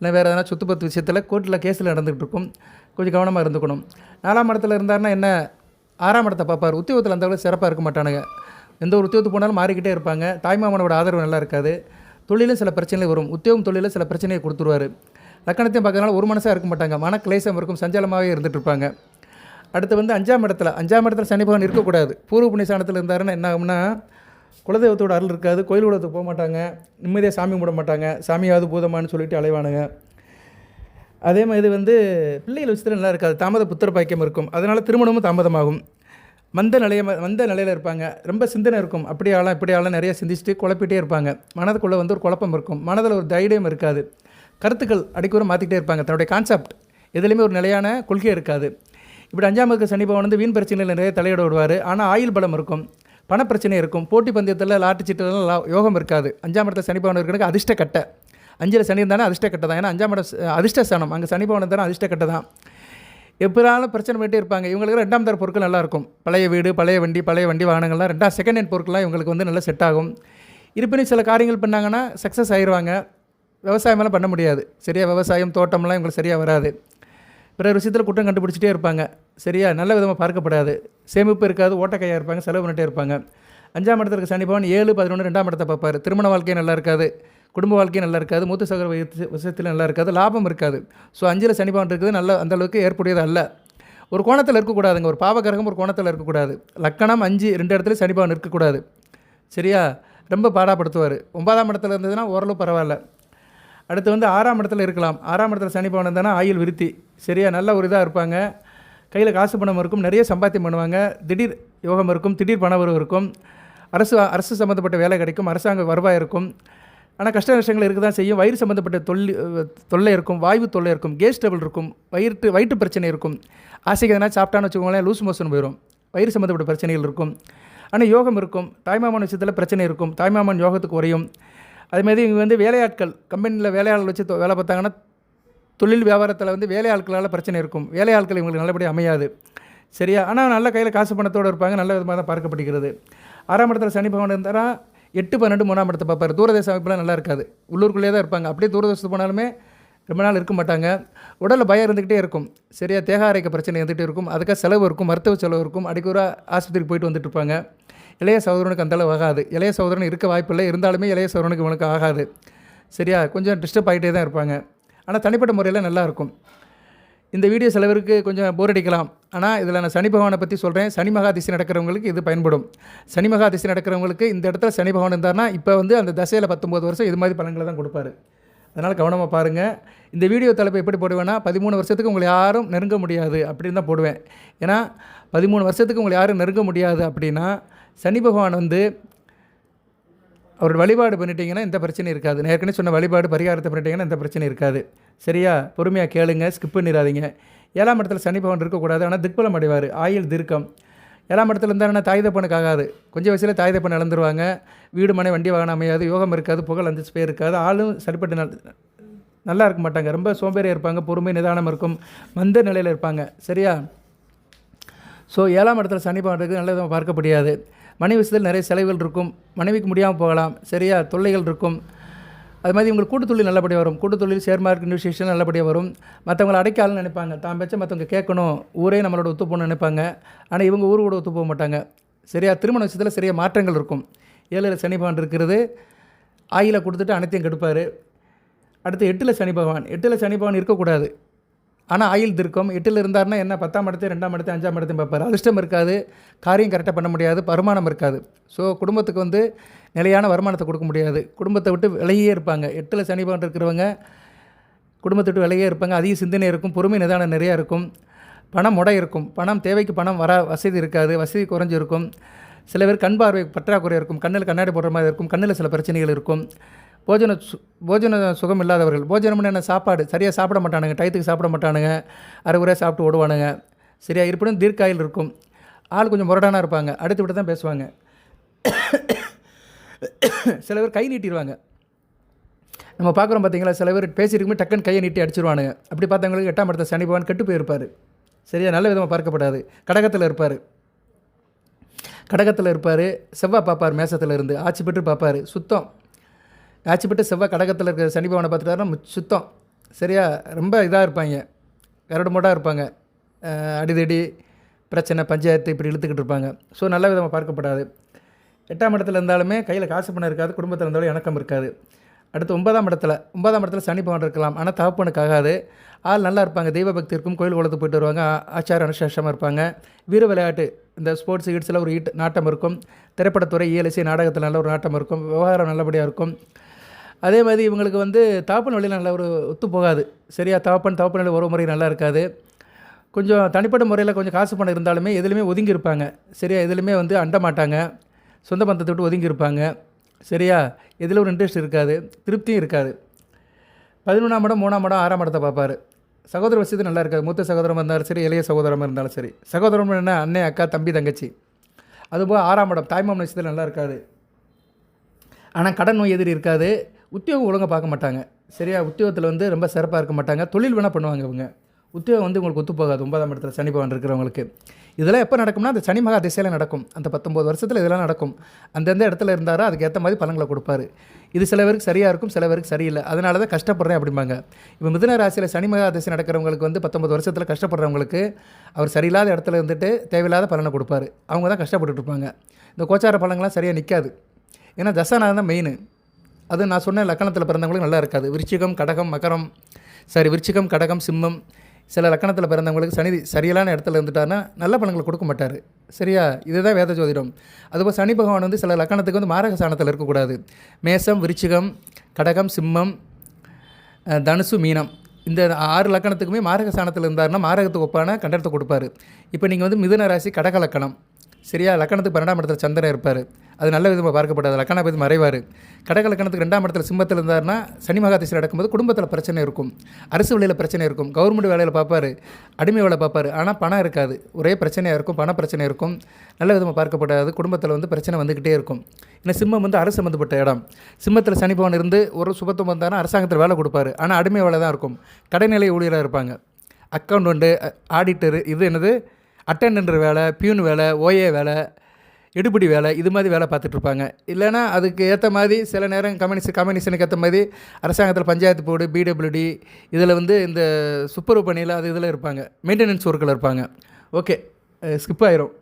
இல்லை வேறு எதனா சொத்து பத்து விஷயத்தில் கோர்ட்டில் கேஸில் நடந்துகிட்டு இருக்கும். கொஞ்சம் கவனமாக இருந்துக்கணும். 4ஆம் இடத்துல இருந்தாருன்னா என்ன, 6ஆம் இடத்தை பார்ப்பார். உத்தியோகத்தில் அந்த அளவுக்கு சிறப்பாக இருக்க மாட்டானுங்க, எந்த ஒரு உத்தியோகத்துக்கு போனாலும் மாறிக்கிட்டே இருப்பாங்க. தாய்மாமனோட ஆதரவு நல்லா இருக்காது. தொழிலும் சில பிரச்சனைகள் வரும், உத்தியோகம் தொழிலில் சில பிரச்சனையை கொடுத்துருவார். லக்கணத்தையும் பார்க்கறதுனால ஒரு மனசாக இருக்க மாட்டாங்க, மன கிளேசம் இருக்கும், சஞ்சலமாகவே இருந்துகிட்டு இருப்பாங்க. அடுத்து வந்து 5ஆம் இடத்துல சனி பகவான் இருக்கக்கூடாது. பூர்வ புண்ணியஸ்தானத்தில் இருந்தாருன்னா என்ன ஆகும்னா, குலதெய்வத்தோட அருள் இருக்காது, கோயில் குலத்துக்கு போக மாட்டாங்க, நிம்மதியாக சாமி கும்பிட மாட்டாங்க, சாமியாவது பூதமானு சொல்லிட்டு அலைவானுங்க. அதே மாதிரி வந்து பிள்ளைகள் விஷயத்தில் நல்லா இருக்காது, தாமத புத்திர பாக்கியம் இருக்கும், அதனால் திருமணமும் தாமதமாகும். மந்த நிலையில் இருப்பாங்க, ரொம்ப சிந்தனை இருக்கும், அப்படி ஆளாம் இப்படி ஆளாம் நிறைய சிந்திச்சுட்டு குழப்பிட்டே இருப்பாங்க. மனதுக்குள்ளே வந்து ஒரு குழப்பம் இருக்கும், மனதில் ஒரு தைரியம் இருக்காது, கருத்துக்கள் அடிக்கடி மாற்றிக்கிட்டே இருப்பாங்க. தன்னுடைய கான்செப்ட் எதுலேயுமே ஒரு நிலையான கொள்கை இருக்காது. இப்படி 5ஆம் இடத்துக்கு சனி பகவான் வந்து வீண் பிரச்சனையில் நிறைய தலையிட விடுவார். ஆனால் ஆயுள் பலம் இருக்கும், பணப்பிரச்சனை இருக்கும், போட்டி பந்தயத்தில் லாட்டு சீட்டுலாம் யோகம் இருக்காது. 5ஆம் இடத்துல சனி பகவான் இருக்கிறதுக்கு அதிர்ஷ்ட கட்டை. 5ல் சனி இருந்தானே அதிர்ஷ்ட கட்டை தான். ஏன்னா 5ஆம் இடம் அதிர்ஷ்ட ஸ்தானம், அங்கே சனி பகவான் இருந்தாலும் அதிர்ஷ்ட கட்டை தான். எப்போனாலும் பிரச்சனை பண்ணிட்டே இருப்பாங்க. இவங்களுக்கு 2ஆம் தர பொருட்கள் நல்லாயிருக்கும். பழைய வீடு, பழைய வண்டி வாகனங்கள்லாம் செகண்ட் ஹேண்ட் பொருட்கள்லாம் இவங்களுக்கு வந்து நல்லா செட் ஆகும். இருப்பினும் சில காரியங்கள் பண்ணாங்கன்னா சக்ஸஸ் ஆயிடுவாங்க. விவசாயமெல்லாம் பண்ண முடியாது. சரியா விவசாயம் தோட்டம்லாம் இவங்களுக்கு சரியாக வராது. பிற விஷயத்தில் குற்றம் கண்டுபிடிச்சிட்டே இருப்பாங்க. சரியா நல்ல விதமாக பார்க்கப்படாது. சேமிப்பு இருக்காது, ஓட்டக்கையாக இருப்பாங்க, செலவு பண்ணிட்டே இருப்பாங்க. 5ஆம் இடத்துல இருக்க சனி பகவான் 7, 11, 2ஆம் இடத்தை பார்ப்பார். திருமண வாழ்க்கையும் நல்லா இருக்காது, குடும்ப வாழ்க்கையும் நல்லா இருக்காது, மூத்த சகோதர விஷயத்தில் நல்லா இருக்காது, லாபம் இருக்காது. ஸோ 5ல் சனி பகவான் இருக்குது நல்ல அந்தளவுக்கு ஏற்புடையது அல்ல. ஒரு கோணத்தில் இருக்கக்கூடாதுங்க. ஒரு பாவகிரகம் ஒரு கோணத்தில் இருக்கக்கூடாது. லக்கணம் 5 2 இடத்துல சனி பகவான் இருக்கக்கூடாது. சரியா ரொம்ப பாடாப்படுத்துவார். 9ஆம் இடத்துல இருந்ததுன்னா ஓரளவு பரவாயில்ல. அடுத்து வந்து 6ஆம் இடத்துல இருக்கலாம். 6ஆம் இடத்துல சனி பகவான் இருந்தானா ஆயுள் விருத்தி. சரியா நல்ல ஒரு இதாக இருப்பாங்க. கையில் காசு பணம் இருக்கும், நிறைய சம்பாத்தியம் பண்ணுவாங்க, திடீர் யோகம் இருக்கும், திடீர் பண வரவு இருக்கும், அரசு சம்மந்தப்பட்ட வேலை கிடைக்கும், அரசாங்க வருவாய் இருக்கும். ஆனால் கஷ்ட நஷ்டங்கள் இருக்க தான் செய்யும். வயிறு சம்மந்தப்பட்ட தொல்லை இருக்கும், வாய்வு தொல்லை இருக்கும், கேஸ் ட்ரபிள் இருக்கும், வயிற்று பிரச்சனை இருக்கும். ஆசைக்கு எதனா சாப்பிட்டான்னு வச்சுக்கோங்களேன் லூஸ் மோஷன் போயிடும். வயிறு சம்மந்தப்பட்ட பிரச்சனைகள் இருக்கும். ஆனால் யோகம் இருக்கும். தாய்மாமன் விஷயத்தில் பிரச்சனை இருக்கும், தாய்மாமன் யோகத்துக்கு குறையும். அதுமாதிரி இவங்க வந்து வேலையாட்கள் கம்பெனியில் வேலையாளர்கள் வச்சு வேலை பார்த்தாங்கன்னா தொழில் வியாபாரத்தில் வந்து வேலையாட்களால் பிரச்சனை இருக்கும். வேலையாட்கள் இவங்களுக்கு நல்லபடியாக அமையாது. சரியா ஆனால் நல்ல கையில் காசு பணத்தோடு இருப்பாங்க, நல்ல விதமாக தான் பார்க்கப்படுகிறது. 6ஆம் இடத்துல சனி பகவான் இருந்தால் 8, 12, 3ஆம் இடத்தை பார்ப்பார். தூரதேச அமைப்புலாம் நல்லா இருக்காது, உள்ளூருக்குள்ளேயே தான் இருப்பாங்க. அப்படியே தூரதேசத்துக்கு போனாலுமே ரொம்ப நாள் இருக்க மாட்டாங்க. உடலில் பயம் இருந்துக்கிட்டே இருக்கும். சரியா தேக அரைக்க பிரச்சனை இருந்துகிட்டே இருக்கும். அதுக்காக செலவு இருக்கும், மருத்துவ செலவு இருக்கும். அடிக்கடி ஆஸ்பத்திரிக்கு போயிட்டு வந்துட்டு இருப்பாங்க. இளைய சகோதரனுக்கு அந்தளவு ஆகாது. இளைய சகோதரன் இருக்க வாய்ப்பில்லை, இருந்தாலுமே இளைய சகோதரனுக்கு இவனுக்கு ஆகாது. சரியா கொஞ்சம் டிஸ்டர்ப் ஆகிட்டே தான் இருப்பாங்க. ஆனால் தனிப்பட்ட முறையில் நல்லாயிருக்கும். இந்த வீடியோ சிலவருக்கு கொஞ்சம் போர் அடிக்கலாம். ஆனால் இதில் நான் சனி பகவானை பற்றி சொல்கிறேன். சனி மகா திசை நடக்கிறவங்களுக்கு இது பயன்படும். சனி மகா திசை நடக்கிறவங்களுக்கு இந்த இடத்துல சனி பகவான் இருந்தார்னா இப்போ வந்து அந்த தசையில் 19 வருஷம் இது மாதிரி பலன்களை தான் கொடுப்பாரு. அதனால் கவனமாக பாருங்கள். இந்த வீடியோ தலைப்பு எப்படி போடுவேன்னா 13 வருஷத்துக்கு உங்களை யாரும் நெருங்க முடியாது அப்படின்னு தான் போடுவேன். ஏன்னா 13 வருஷத்துக்கு உங்களை யாரும் நெருங்க முடியாது அப்படின்னா சனி பகவான் வந்து அவர் வழிபாடு பண்ணிட்டீங்கன்னா எந்த பிரச்சனையும் இருக்காது. நான் ஏற்கனவே சொன்ன வழிபாடு பரிகாரத்தை பண்ணிட்டீங்கன்னா எந்த பிரச்சனையும் இருக்காது. சரியா பொறுமையாக கேளுங்க, ஸ்கிப் பண்ணிடாதீங்க. 7ஆம் இடத்துல சனி பகவான் இருக்கக்கூடாது, ஆனால் திக்பலம் அடைவார், ஆயுள் தீர்க்கம். 7ஆம் இடத்துல இருந்தாருன்னா தாய் தப்பனுக்கு ஆகாது. கொஞ்சம் வயசில் தாய் தப்பன் இழந்துருவாங்க, வீடு மனை வண்டி வாகனம் அமையாது, யோகம் இருக்காது, புகழ் அந்தஸ்து பேர் இருக்காது, ஆளும் சரிப்பட்டு நல்லா இருக்க மாட்டாங்க, ரொம்ப சோம்பேறியாக இருப்பாங்க, பொறுமை நிதானம் இருக்கும், மந்த நிலையில் இருப்பாங்க. சரியா ஸோ 7ஆம் இடத்துல சனி பகவான் இருக்குது, நல்ல விதமாக பார்க்கப்படியாது. மனைவி விஷயத்தில் நிறைய செலவுகள் இருக்கும், மனைவிக்கு முடியாமல் போகலாம். சரியா தொல்லைகள் இருக்கும். அது மாதிரி இவங்களுக்கு கூட்டுத்தொழில் நல்லபடியாக வரும். கூட்டுத்தொழில் ஷேர் மார்க்கெட் இன்வெஸ்டிகேஷன் நல்லபடியாக வரும். மற்றவங்களை அடைக்காலன்னு நினைப்பாங்க, தான் பேச்ச மற்றவங்க கேட்கணும், ஊரே நம்மளோட ஒத்து போகணும்னு நினைப்பாங்க. ஆனால் இவங்க ஊர் கூட ஒத்து போக மாட்டாங்க. சரியா திருமண விஷயத்தில் சரியாக மாற்றங்கள் இருக்கும். 7ல் சனி பகவான் இருக்கிறது ஆயில கொடுத்துட்டு அனைத்தையும் கெடுப்பார். அடுத்து 8ல் சனி பகவான். 8ல் சனி பகவான் இருக்கக்கூடாது, ஆனால் ஆயில் திருக்கம். 8ல் இருந்தார்னா என்ன 10ஆம் இடத்தை 2ஆம் இடத்தை 5ஆம் இடத்தையும் பார்ப்பார். அதிர்ஷ்டம் இருக்காது, காரியம் கரெக்டாக பண்ண முடியாது, வருமானம் இருக்காது. ஸோ குடும்பத்துக்கு வந்து நிலையான வருமானத்தை கொடுக்க முடியாது, குடும்பத்தை விட்டு விலகியே இருப்பாங்க. 8ல் சனி பகவான் இருக்கிறவங்க குடும்பத்தை விட்டு விலகியே இருப்பாங்க. அதிக சிந்தனை இருக்கும், பொறுமை நிதானம் நிறையா இருக்கும், பணம் முடை இருக்கும், பணம் தேவைக்கு பணம் வசதி இருக்காது, வசதி குறைஞ்சிருக்கும். சில பேர் கண் பார்வை பற்றாக்குறை இருக்கும், கண்ணில் கண்ணாடி போடுற மாதிரி இருக்கும், கண்ணில் சில பிரச்சனைகள் இருக்கும். போஜன சுகம் இல்லாதவர்கள். போஜனம்னு என்ன சாப்பாடு சரியாக சாப்பிட மாட்டானுங்க, டயத்துக்கு சாப்பிட மாட்டானுங்க, அரைகுறையாக சாப்பிட்டு ஓடுவானுங்க. சரியா இருப்பினும் தீர்க்காயில் இருக்கும், ஆள் கொஞ்சம் முரடானா இருப்பாங்க, அடுத்து விட்டு தான் பேசுவாங்க. சில பேர் கை நீட்டிடுவாங்க, நம்ம பார்க்குறோம் பார்த்தீங்களா, சில பேர் பேசியிருக்குமே டக்குன்னு கையை நீட்டி அடிச்சிருவானுங்க. அப்படி பார்த்தவங்களுக்கு 8ஆம் இடத்த சனி பகவான் கெட்டு போயிருப்பார். சரியா நல்ல விதமாக பார்க்கப்படாது. கடகத்தில் இருப்பார், செவ்வாய் பார்ப்பார், மேசத்தில் இருந்து ஆட்சி பெற்று பார்ப்பார், சுத்தம். ஆட்சி பெற்று செவ்வாய் கடகத்தில் இருக்கிற சனி பகவானை பார்த்துட்டாருன்னா சுத்தம். சரியா ரொம்ப இதாக இருப்பாங்க, கரடுமோடாக இருப்பாங்க, அடிதடி பிரச்சனை பஞ்சாயத்து இப்படி இழுத்துக்கிட்டு இருப்பாங்க. ஸோ நல்ல விதமாக பார்க்கப்படாது. 8ஆம் இடத்துல இருந்தாலுமே கையில் காசு பணம் இருக்காது, குடும்பத்தில் இருந்தாலும் இணக்கம் இருக்காது. அடுத்து 9ஆம் இடத்துல சனி பகவான் இருக்கலாம், ஆனால் தகப்பனுக்கு ஆகாது. ஆள் நல்லா இருப்பாங்க, தெய்வ பக்தி இருக்கும், கோயில் குளத்துக்கு போயிட்டு வருவாங்க, ஆச்சார அனுசாசமாக இருப்பாங்க. வீர விளையாட்டு இந்த ஸ்போர்ட்ஸ் கிட்ஸில் ஒரு நாட்டம் இருக்கும். திரைப்படத்துறை இயலிசை நாடகத்தில் நல்ல ஒரு நாட்டம் இருக்கும், விவகாரம் நல்லபடியாக இருக்கும். அதே மாதிரி இவங்களுக்கு வந்து தகப்பன் வழியில் நல்ல ஒரு ஒத்து போகாது. சரியா தகப்பன் வழி உறவு முறை நல்லா இருக்காது. கொஞ்சம் தனிப்பட்ட முறையில் கொஞ்சம் காசு பணம் இருந்தாலுமே எதுலையுமே ஒதுங்கி இருப்பாங்க. சரியா எதுலையுமே வந்து அண்ட மாட்டாங்க, சொந்த பந்தத்தை விட்டு ஒதுங்கி இருப்பாங்க. சரியா எதில் ஒரு இன்ட்ரெஸ்ட் இருக்காது, திருப்தியும் இருக்காது. 11ஆம் இடம் 3ஆம் இடம் 6ஆம் இடத்தை பார்ப்பார். சகோதர விஷயத்து நல்லா இருக்காது. மூத்த சகோதரமாக இருந்தாலும் சரி, இளைய சகோதரமாக இருந்தாலும் சரி. சகோதரம் என்ன, அண்ணன், அக்கா, தம்பி, தங்கச்சி. அதுபோல் 6ஆம் இடம் தாய்மாமன் விஷயத்தில் நல்லா இருக்காது. ஆனால் கடன் நோய் எதிரி இருக்காது. உத்தியோகம் ஒழுங்காக பார்க்க மாட்டாங்க. சரியா, உத்தியோகத்தில் வந்து ரொம்ப சிறப்பாக இருக்க மாட்டாங்க. தொழில் வேணால் பண்ணுவாங்க இவங்க. உத்தியோகம் வந்து உங்களுக்கு ஒத்து போகாது. 9ஆம் இடத்துல சனி பகவான் இருக்கிறவங்களுக்கு. இதெல்லாம் எப்போ நடக்கும்னா அந்த சனி மகா திசையில் நடக்கும். அந்த 19 வருஷத்தில் இதெல்லாம் நடக்கும். அந்தந்த இடத்துல இருந்தாரோ அதுக்கேற்ற மாதிரி பலன்களை கொடுப்பாரு. இது சில பேருக்கு சரியாக இருக்கும், சில பேருக்கு சரியில்லை. அதனால தான் கஷ்டப்படுறேன் அப்படிம்பாங்க. இப்போ மிதுன ராசியில் சனி மகா திசை நடக்கிறவங்களுக்கு வந்து 19 வருஷத்தில் கஷ்டப்படுறவங்களுக்கு அவர் சரியில்லாத இடத்துல இருந்துட்டு தேவையில்லாத பலனை கொடுப்பாரு. அவங்க தான் கஷ்டப்பட்டுட்டு இருப்பாங்க. இந்த கோச்சார பலன்கள்லாம் சரியாக நிற்காது. ஏன்னா தசாநாதன் தான் மெயின். அது நான் சொன்ன லக்கணத்தில் பிறந்தவங்களுக்கு நல்லா இருக்காது. விருச்சிகம், கடகம், சிம்மம் சில லக்கணத்தில் பிறந்தவங்களுக்கு சனி சரியில்லான இடத்துல இருந்துட்டாருன்னா நல்ல பலன்களை கொடுக்க மாட்டார். சரியா, இதுதான் வேத ஜோதிடம். அதுபோல் சனி பகவான் வந்து சில லக்கணத்துக்கு வந்து மாரக சாணத்தில் இருக்கக்கூடாது. மேசம், விருச்சிகம், கடகம், சிம்மம், தனுசு, மீனம் இந்த 6 லக்கணத்துக்குமே மாரக சாணத்தில் இருந்தாருன்னா மாரகத்துக்கு ஒப்பான கண்டனத்தை கொடுப்பாரு. இப்போ நீங்கள் வந்து மிதுன ராசி கடக லக்கணம். சரியா, லக்கணத்துக்கு 12ஆம் இடத்துல சந்திரன் இருப்பார். அது நல்ல விதமாக பார்க்கப்படாது. லக்கணாபதி மறைவார். கடக லக்கணத்துக்கு 2ஆம் இடத்துல சிம்மத்தில் இருந்தார்னா சனி மகா திசை நடக்கும்போது குடும்பத்தில் பிரச்சனை இருக்கும், அரசு வேலையில் பிரச்சனை இருக்கும், கவர்மெண்ட் வேலையில் பார்ப்பார், அடிமை வேலை பார்ப்பார். ஆனால் பணம் இருக்காது. ஒரே பிரச்சனையாக இருக்கும், பண பிரச்சனை இருக்கும். நல்ல விதமாக பார்க்கப்படாது. குடும்பத்தில் வந்து பிரச்சனை வந்துக்கிட்டே இருக்கும். ஏன்னா சிம்மம் வந்து அரசு சம்மந்தப்பட்ட இடம். சிம்மத்தில் சனி பகவான் இருந்து ஒரு சுபத்துவம் வந்தார்னா அரசாங்கத்தில் வேலை கொடுப்பாரு. ஆனால் அடிமை வேலை தான் இருக்கும். கடைநிலை ஊழியராக இருப்பாங்க. அக்கௌண்ட், ஆடிட்டரு, இது என்னது அட்டெண்டன்ட் வேலை, பியூன் வேலை, ஓஏ வேலை, எடுபடி வேலை, இது மாதிரி வேலை பார்த்துட்ருப்பாங்க. இல்லைனா அதுக்கு ஏற்ற மாதிரி சில நேரம் கமிஷனுக்கு ஏற்ற மாதிரி அரசாங்கத்தில் பஞ்சாயத்து போர்டு, பிடபிள்யூடி இதில் வந்து இந்த துப்புரவு பணியில் அது இதில் இருப்பாங்க. மெயின்டெனன்ஸ் ஒர்க்கில் இருப்பாங்க. ஓகே, ஸ்கிப் ஆயிரும்,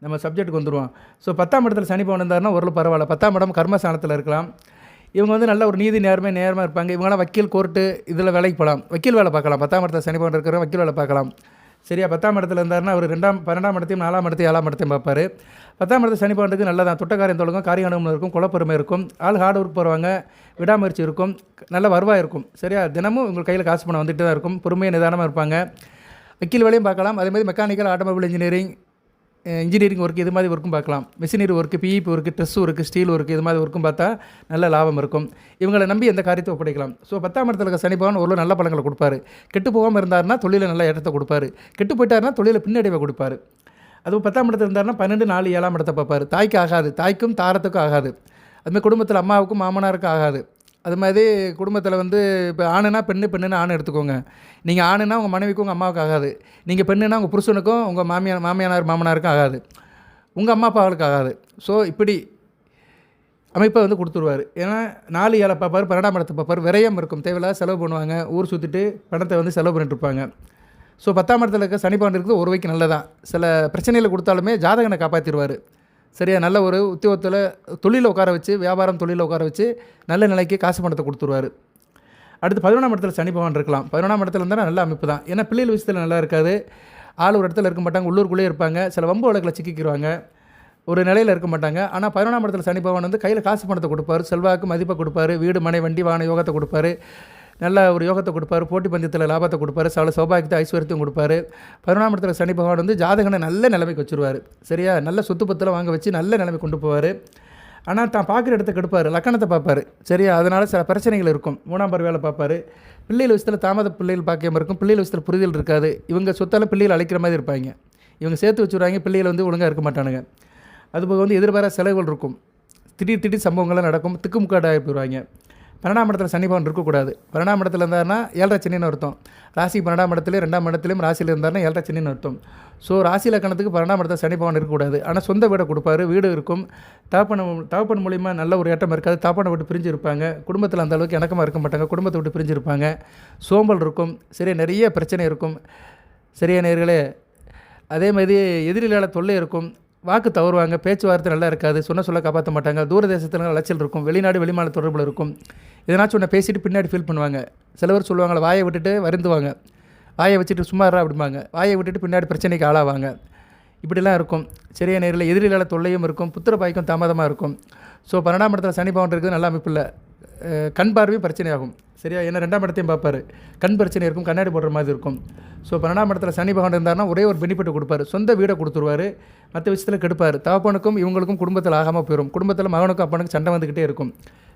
நம்ம சப்ஜெக்ட்டுக்கு வந்துடுவோம். ஸோ 10ஆம் இடத்துல சனி பகவான் இருந்தாருன்னா ஓரளவு பரவாயில்ல. 10ஆம் இடம் கர்மஸ்தானத்தில் இருக்கலாம். இவங்க வந்து நல்ல ஒரு நீதி நேர்மையாக இருப்பாங்க. இவங்களாம் வக்கீல், கோர்ட்டு இதில் வேலைக்கு போகலாம், வக்கீல் வேலை பார்க்கலாம். 10ஆம் இடத்துல சனி பகவான் இருக்கிறவங்க வக்கீல் வேலை பார்க்கலாம். சரியா, 10ஆம் இடத்துல இருந்தாருன்னா அவர் 12ஆம் இடத்தையும் 4ஆம் இடத்தையும் 7ஆம் இடத்தையும் பார்ப்பார். 10ஆம் இடத்துல சனி பகவானுக்கு நல்லா தான் தொட்டக்காரியம் தொழுகும், காரிய அனுபவம் இருக்கும், குலப்பெருமை இருக்கும், ஆள் ஹார்ட் ஒர்க் போடுவாங்க, விடாமுயற்சி இருக்கும், நல்ல வருவாய் இருக்கும். சரியா, தினமும் உங்கள் கையில் காசு பணம் வந்துட்டு தான் இருக்கும். பொறுமையாக நிதானமாக இருப்பாங்க. வக்கீல் வேலையும் பார்க்கலாம். அதேமாதிரி மெக்கானிக்கல், ஆட்டோமொபைல் இன்ஜினியரிங் ஒர்க் இது மாதிரி ஒர்க்கும் பார்க்கலாம். Machinery work, PEB work, truss work, steel work இது மாதிரி ஒர்க்கும் பார்த்தா நல்ல லாபம் இருக்கும். இவங்களை நம்பி எந்த காரியத்தை ஒப்படைக்கலாம். ஸோ 10ஆம் இடத்துல இருக்க சனி பகவான் ஒரு நல்ல பலன்களை கொடுப்பாரு. கெட்டு போகாமல் இருந்தாருன்னா தொழிலை நல்ல ஏற்றத்தை கொடுப்பாரு. கெட்டு போயிட்டாருன்னா தொழிலை பின்னடைவை கொடுப்பாரு. அதுவும் 10ஆம் இடத்துல இருந்தாருன்னா 12, 4, 7ஆம் இடத்தை பார்ப்பார். தாய்க்கு ஆகாது, தாய்க்கும் தாரத்துக்கும் ஆகாது. அதுமாதிரி குடும்பத்தில் அம்மாவுக்கும் மாமனாருக்கும் ஆகாது. அது மாதிரி குடும்பத்தில் வந்து இப்போ ஆணுனா பெண்ணுன்னா ஆண் எடுத்துக்கோங்க. நீங்கள் ஆணுனா உங்கள் மனைவிக்கும் உங்கள் அம்மாவுக்கு ஆகாது. நீங்கள் பெண்ணுனா உங்கள் புருஷனுக்கும் உங்கள் மாமனாருக்கும் ஆகாது. உங்கள் அம்மா அப்பாவுக்கு ஆகாது. ஸோ இப்படி அமைப்பை வந்து கொடுத்துருவார். ஏன்னா 4, 7 பார்ப்பார், 12ஆம் இடத்தை பார்ப்பார். விரயம் இருக்கும், தேவையில்லாத செலவு பண்ணுவாங்க, ஊர் சுற்றிட்டு பணத்தை வந்து செலவு பண்ணிட்டுருப்பாங்க. ஸோ 10ஆம் இடத்துல இருக்க சனி பகவான் இருக்குது ஒரு வகைக்கு நல்லதான். சில பிரச்சனைகளை கொடுத்தாலுமே ஜாதகனை காப்பாற்றிடுவார். சரியா, நல்ல ஒரு உத்தியோகத்தில் தொழிலில் உட்கார வச்சு, வியாபாரம் தொழிலில் உட்கார வச்சு நல்ல நிலைக்கு காசு பணத்தை கொடுத்துருவார். அடுத்து 11ஆம் இடத்துல சனி பகவான் இருக்கலாம். 11ஆம் இடத்துல இருந்தால் நல்ல அமைப்பு தான். ஏன்னா பிள்ளைகள் விஷயத்தில் நல்லா இருக்காது. ஆள் ஒரு இடத்துல இருக்க மாட்டாங்க, உள்ளூருக்குள்ளே இருப்பாங்க. சில வம்பு வழக்கில் சிக்கிக்கிடுவாங்க, ஒரு நிலையில் இருக்க மாட்டாங்க. ஆனால் 11ஆம் இடத்துல சனி பகவான் வந்து கையில் காசு பணத்தை கொடுப்பார், செல்வாக்கு மதிப்பை கொடுப்பார், வீடு மனை வண்டி வாகன யோகத்தை கொடுப்பார், நல்ல ஒரு யோகத்தை கொடுப்பார், போட்டி பந்தயத்தில் லாபத்தை கொடுப்பார், சௌபாகியத்தை ஐஸ்வர்யத்தையும் கொடுப்பார். 11ஆம் இடத்துல சனி பகவான் வந்து ஜாதகனை நல்ல நிலைமைக்கு வச்சுருவார். சரியா, நல்ல சொத்து பத்தில் வாங்க வச்சு நல்ல நிலைமை கொண்டு போவார். ஆனால் தான் பார்க்குற இடத்த கெடுப்பார், லக்கணத்தை பார்ப்பார். சரியா, அதனால் சில பிரச்சனைகள் இருக்கும். 3ஆம் பார்வையால் பார்ப்பார். பிள்ளைகள் விஷயத்தில் தாமத பிள்ளைகள் பார்க்காம இருக்கும், பிள்ளைகள் விஷயத்தில் புரிதல் இருக்காது. இவங்க சொத்தாலும் பிள்ளைகள் அழைக்கிற மாதிரி இருப்பாங்க. இவங்க சேர்த்து வச்சுருவாங்க, பிள்ளைகள் வந்து ஒழுங்காக இருக்க மாட்டானுங்க. அதுபோக வந்து எதிர்பாராத செலவுகள் இருக்கும், திடீர் சம்பவங்கள்லாம் நடக்கும், திக்குமுக்காடாகி போயிடுவாங்க. 12ஆம் இடத்துல சனி பகவான் இருக்கக்கூடாது. 12ஆம் இடத்துல இருந்தாருன்னா 7.5 சனின்னு அர்த்தம். ராசிக்கு 12ஆம் இடத்துலையும் 2ஆம் இடத்துலையும் ராசியில் இருந்தாருன்னா 7.5 சனின்னு அர்த்தம். ஸோ ராசி லக்கணத்துக்கு 12ஆம் இடத்துல சனி பகவான் இருக்கக்கூடாது. ஆனால் சொந்த வீடை கொடுப்பாரு, வீடு இருக்கும். தகப்பன் மூலிமா நல்ல ஒரு ஏற்றம் இருக்காது. தகப்பனை விட்டு பிரிஞ்சு இருப்பாங்க. குடும்பத்தில் அந்த அளவுக்கு இணக்கமாக இருக்க மாட்டாங்க, குடும்பத்தை விட்டு பிரிஞ்சு இருப்பாங்க. சோம்பல் இருக்கும். சரியா, நிறைய பிரச்சனை இருக்கும். சரியா நேயர்களே, அதே மாதிரி எதிரிகளால் தொல்லை இருக்கும். வாக்கு தவறுவாங்க, பேச்சுவார்த்தை நல்லா இருக்காது, சொல்ல காப்பாற்ற மாட்டாங்க. தூரதேசத்தில் அலைச்சல் இருக்கும், வெளிநாடு வெளிமாநில தொடர்பில் இருக்கும். எதனாச்சும் ஒன்று பேசிட்டு பின்னாடி ஃபீல் பண்ணுவாங்க. சில பேர் சொல்லுவாங்களே, வாயை விட்டுட்டு வருந்துவாங்க, வாயை வச்சுட்டு சும்மாறா அப்படிம்பாங்க, வாயை விட்டுட்டு பின்னாடி பிரச்சனைக்கு ஆளாவாங்க. இப்படிலாம் இருக்கும். சரியா நேரில் எதிரிகளால் தொல்லையும் இருக்கும், புத்திர பாய்க்கும் தாமதமாக இருக்கும். ஸோ 12ஆம் இடத்துல சனி பகவான் இருக்குது நல்ல அமைப்பு இல்லை. கண் பார்வையும் பிரச்சனையாகும். சரியா, ஏன்னா 2ஆம் இடத்தையும் பார்ப்பார், கண் பிரச்சனை இருக்கும், கண்ணாடி போடுற மாதிரி இருக்கும். ஸோ 12ஆம் இடத்துல சனி பகவான் இருந்தார்னா ஒரே ஒரு பெனிஃபிட் கொடுப்பார், சொந்த வீடை கொடுத்துருவார், மற்ற விஷயத்தில் கெடுப்பார். தகப்பனுக்கும் இவங்களுக்கும் குடும்பத்தில் ஆகாமல் போயிடும், குடும்பத்தில் மகனுக்கும் அப்பனுக்கும் சண்டை வந்துக்கிட்டே இருக்கும்.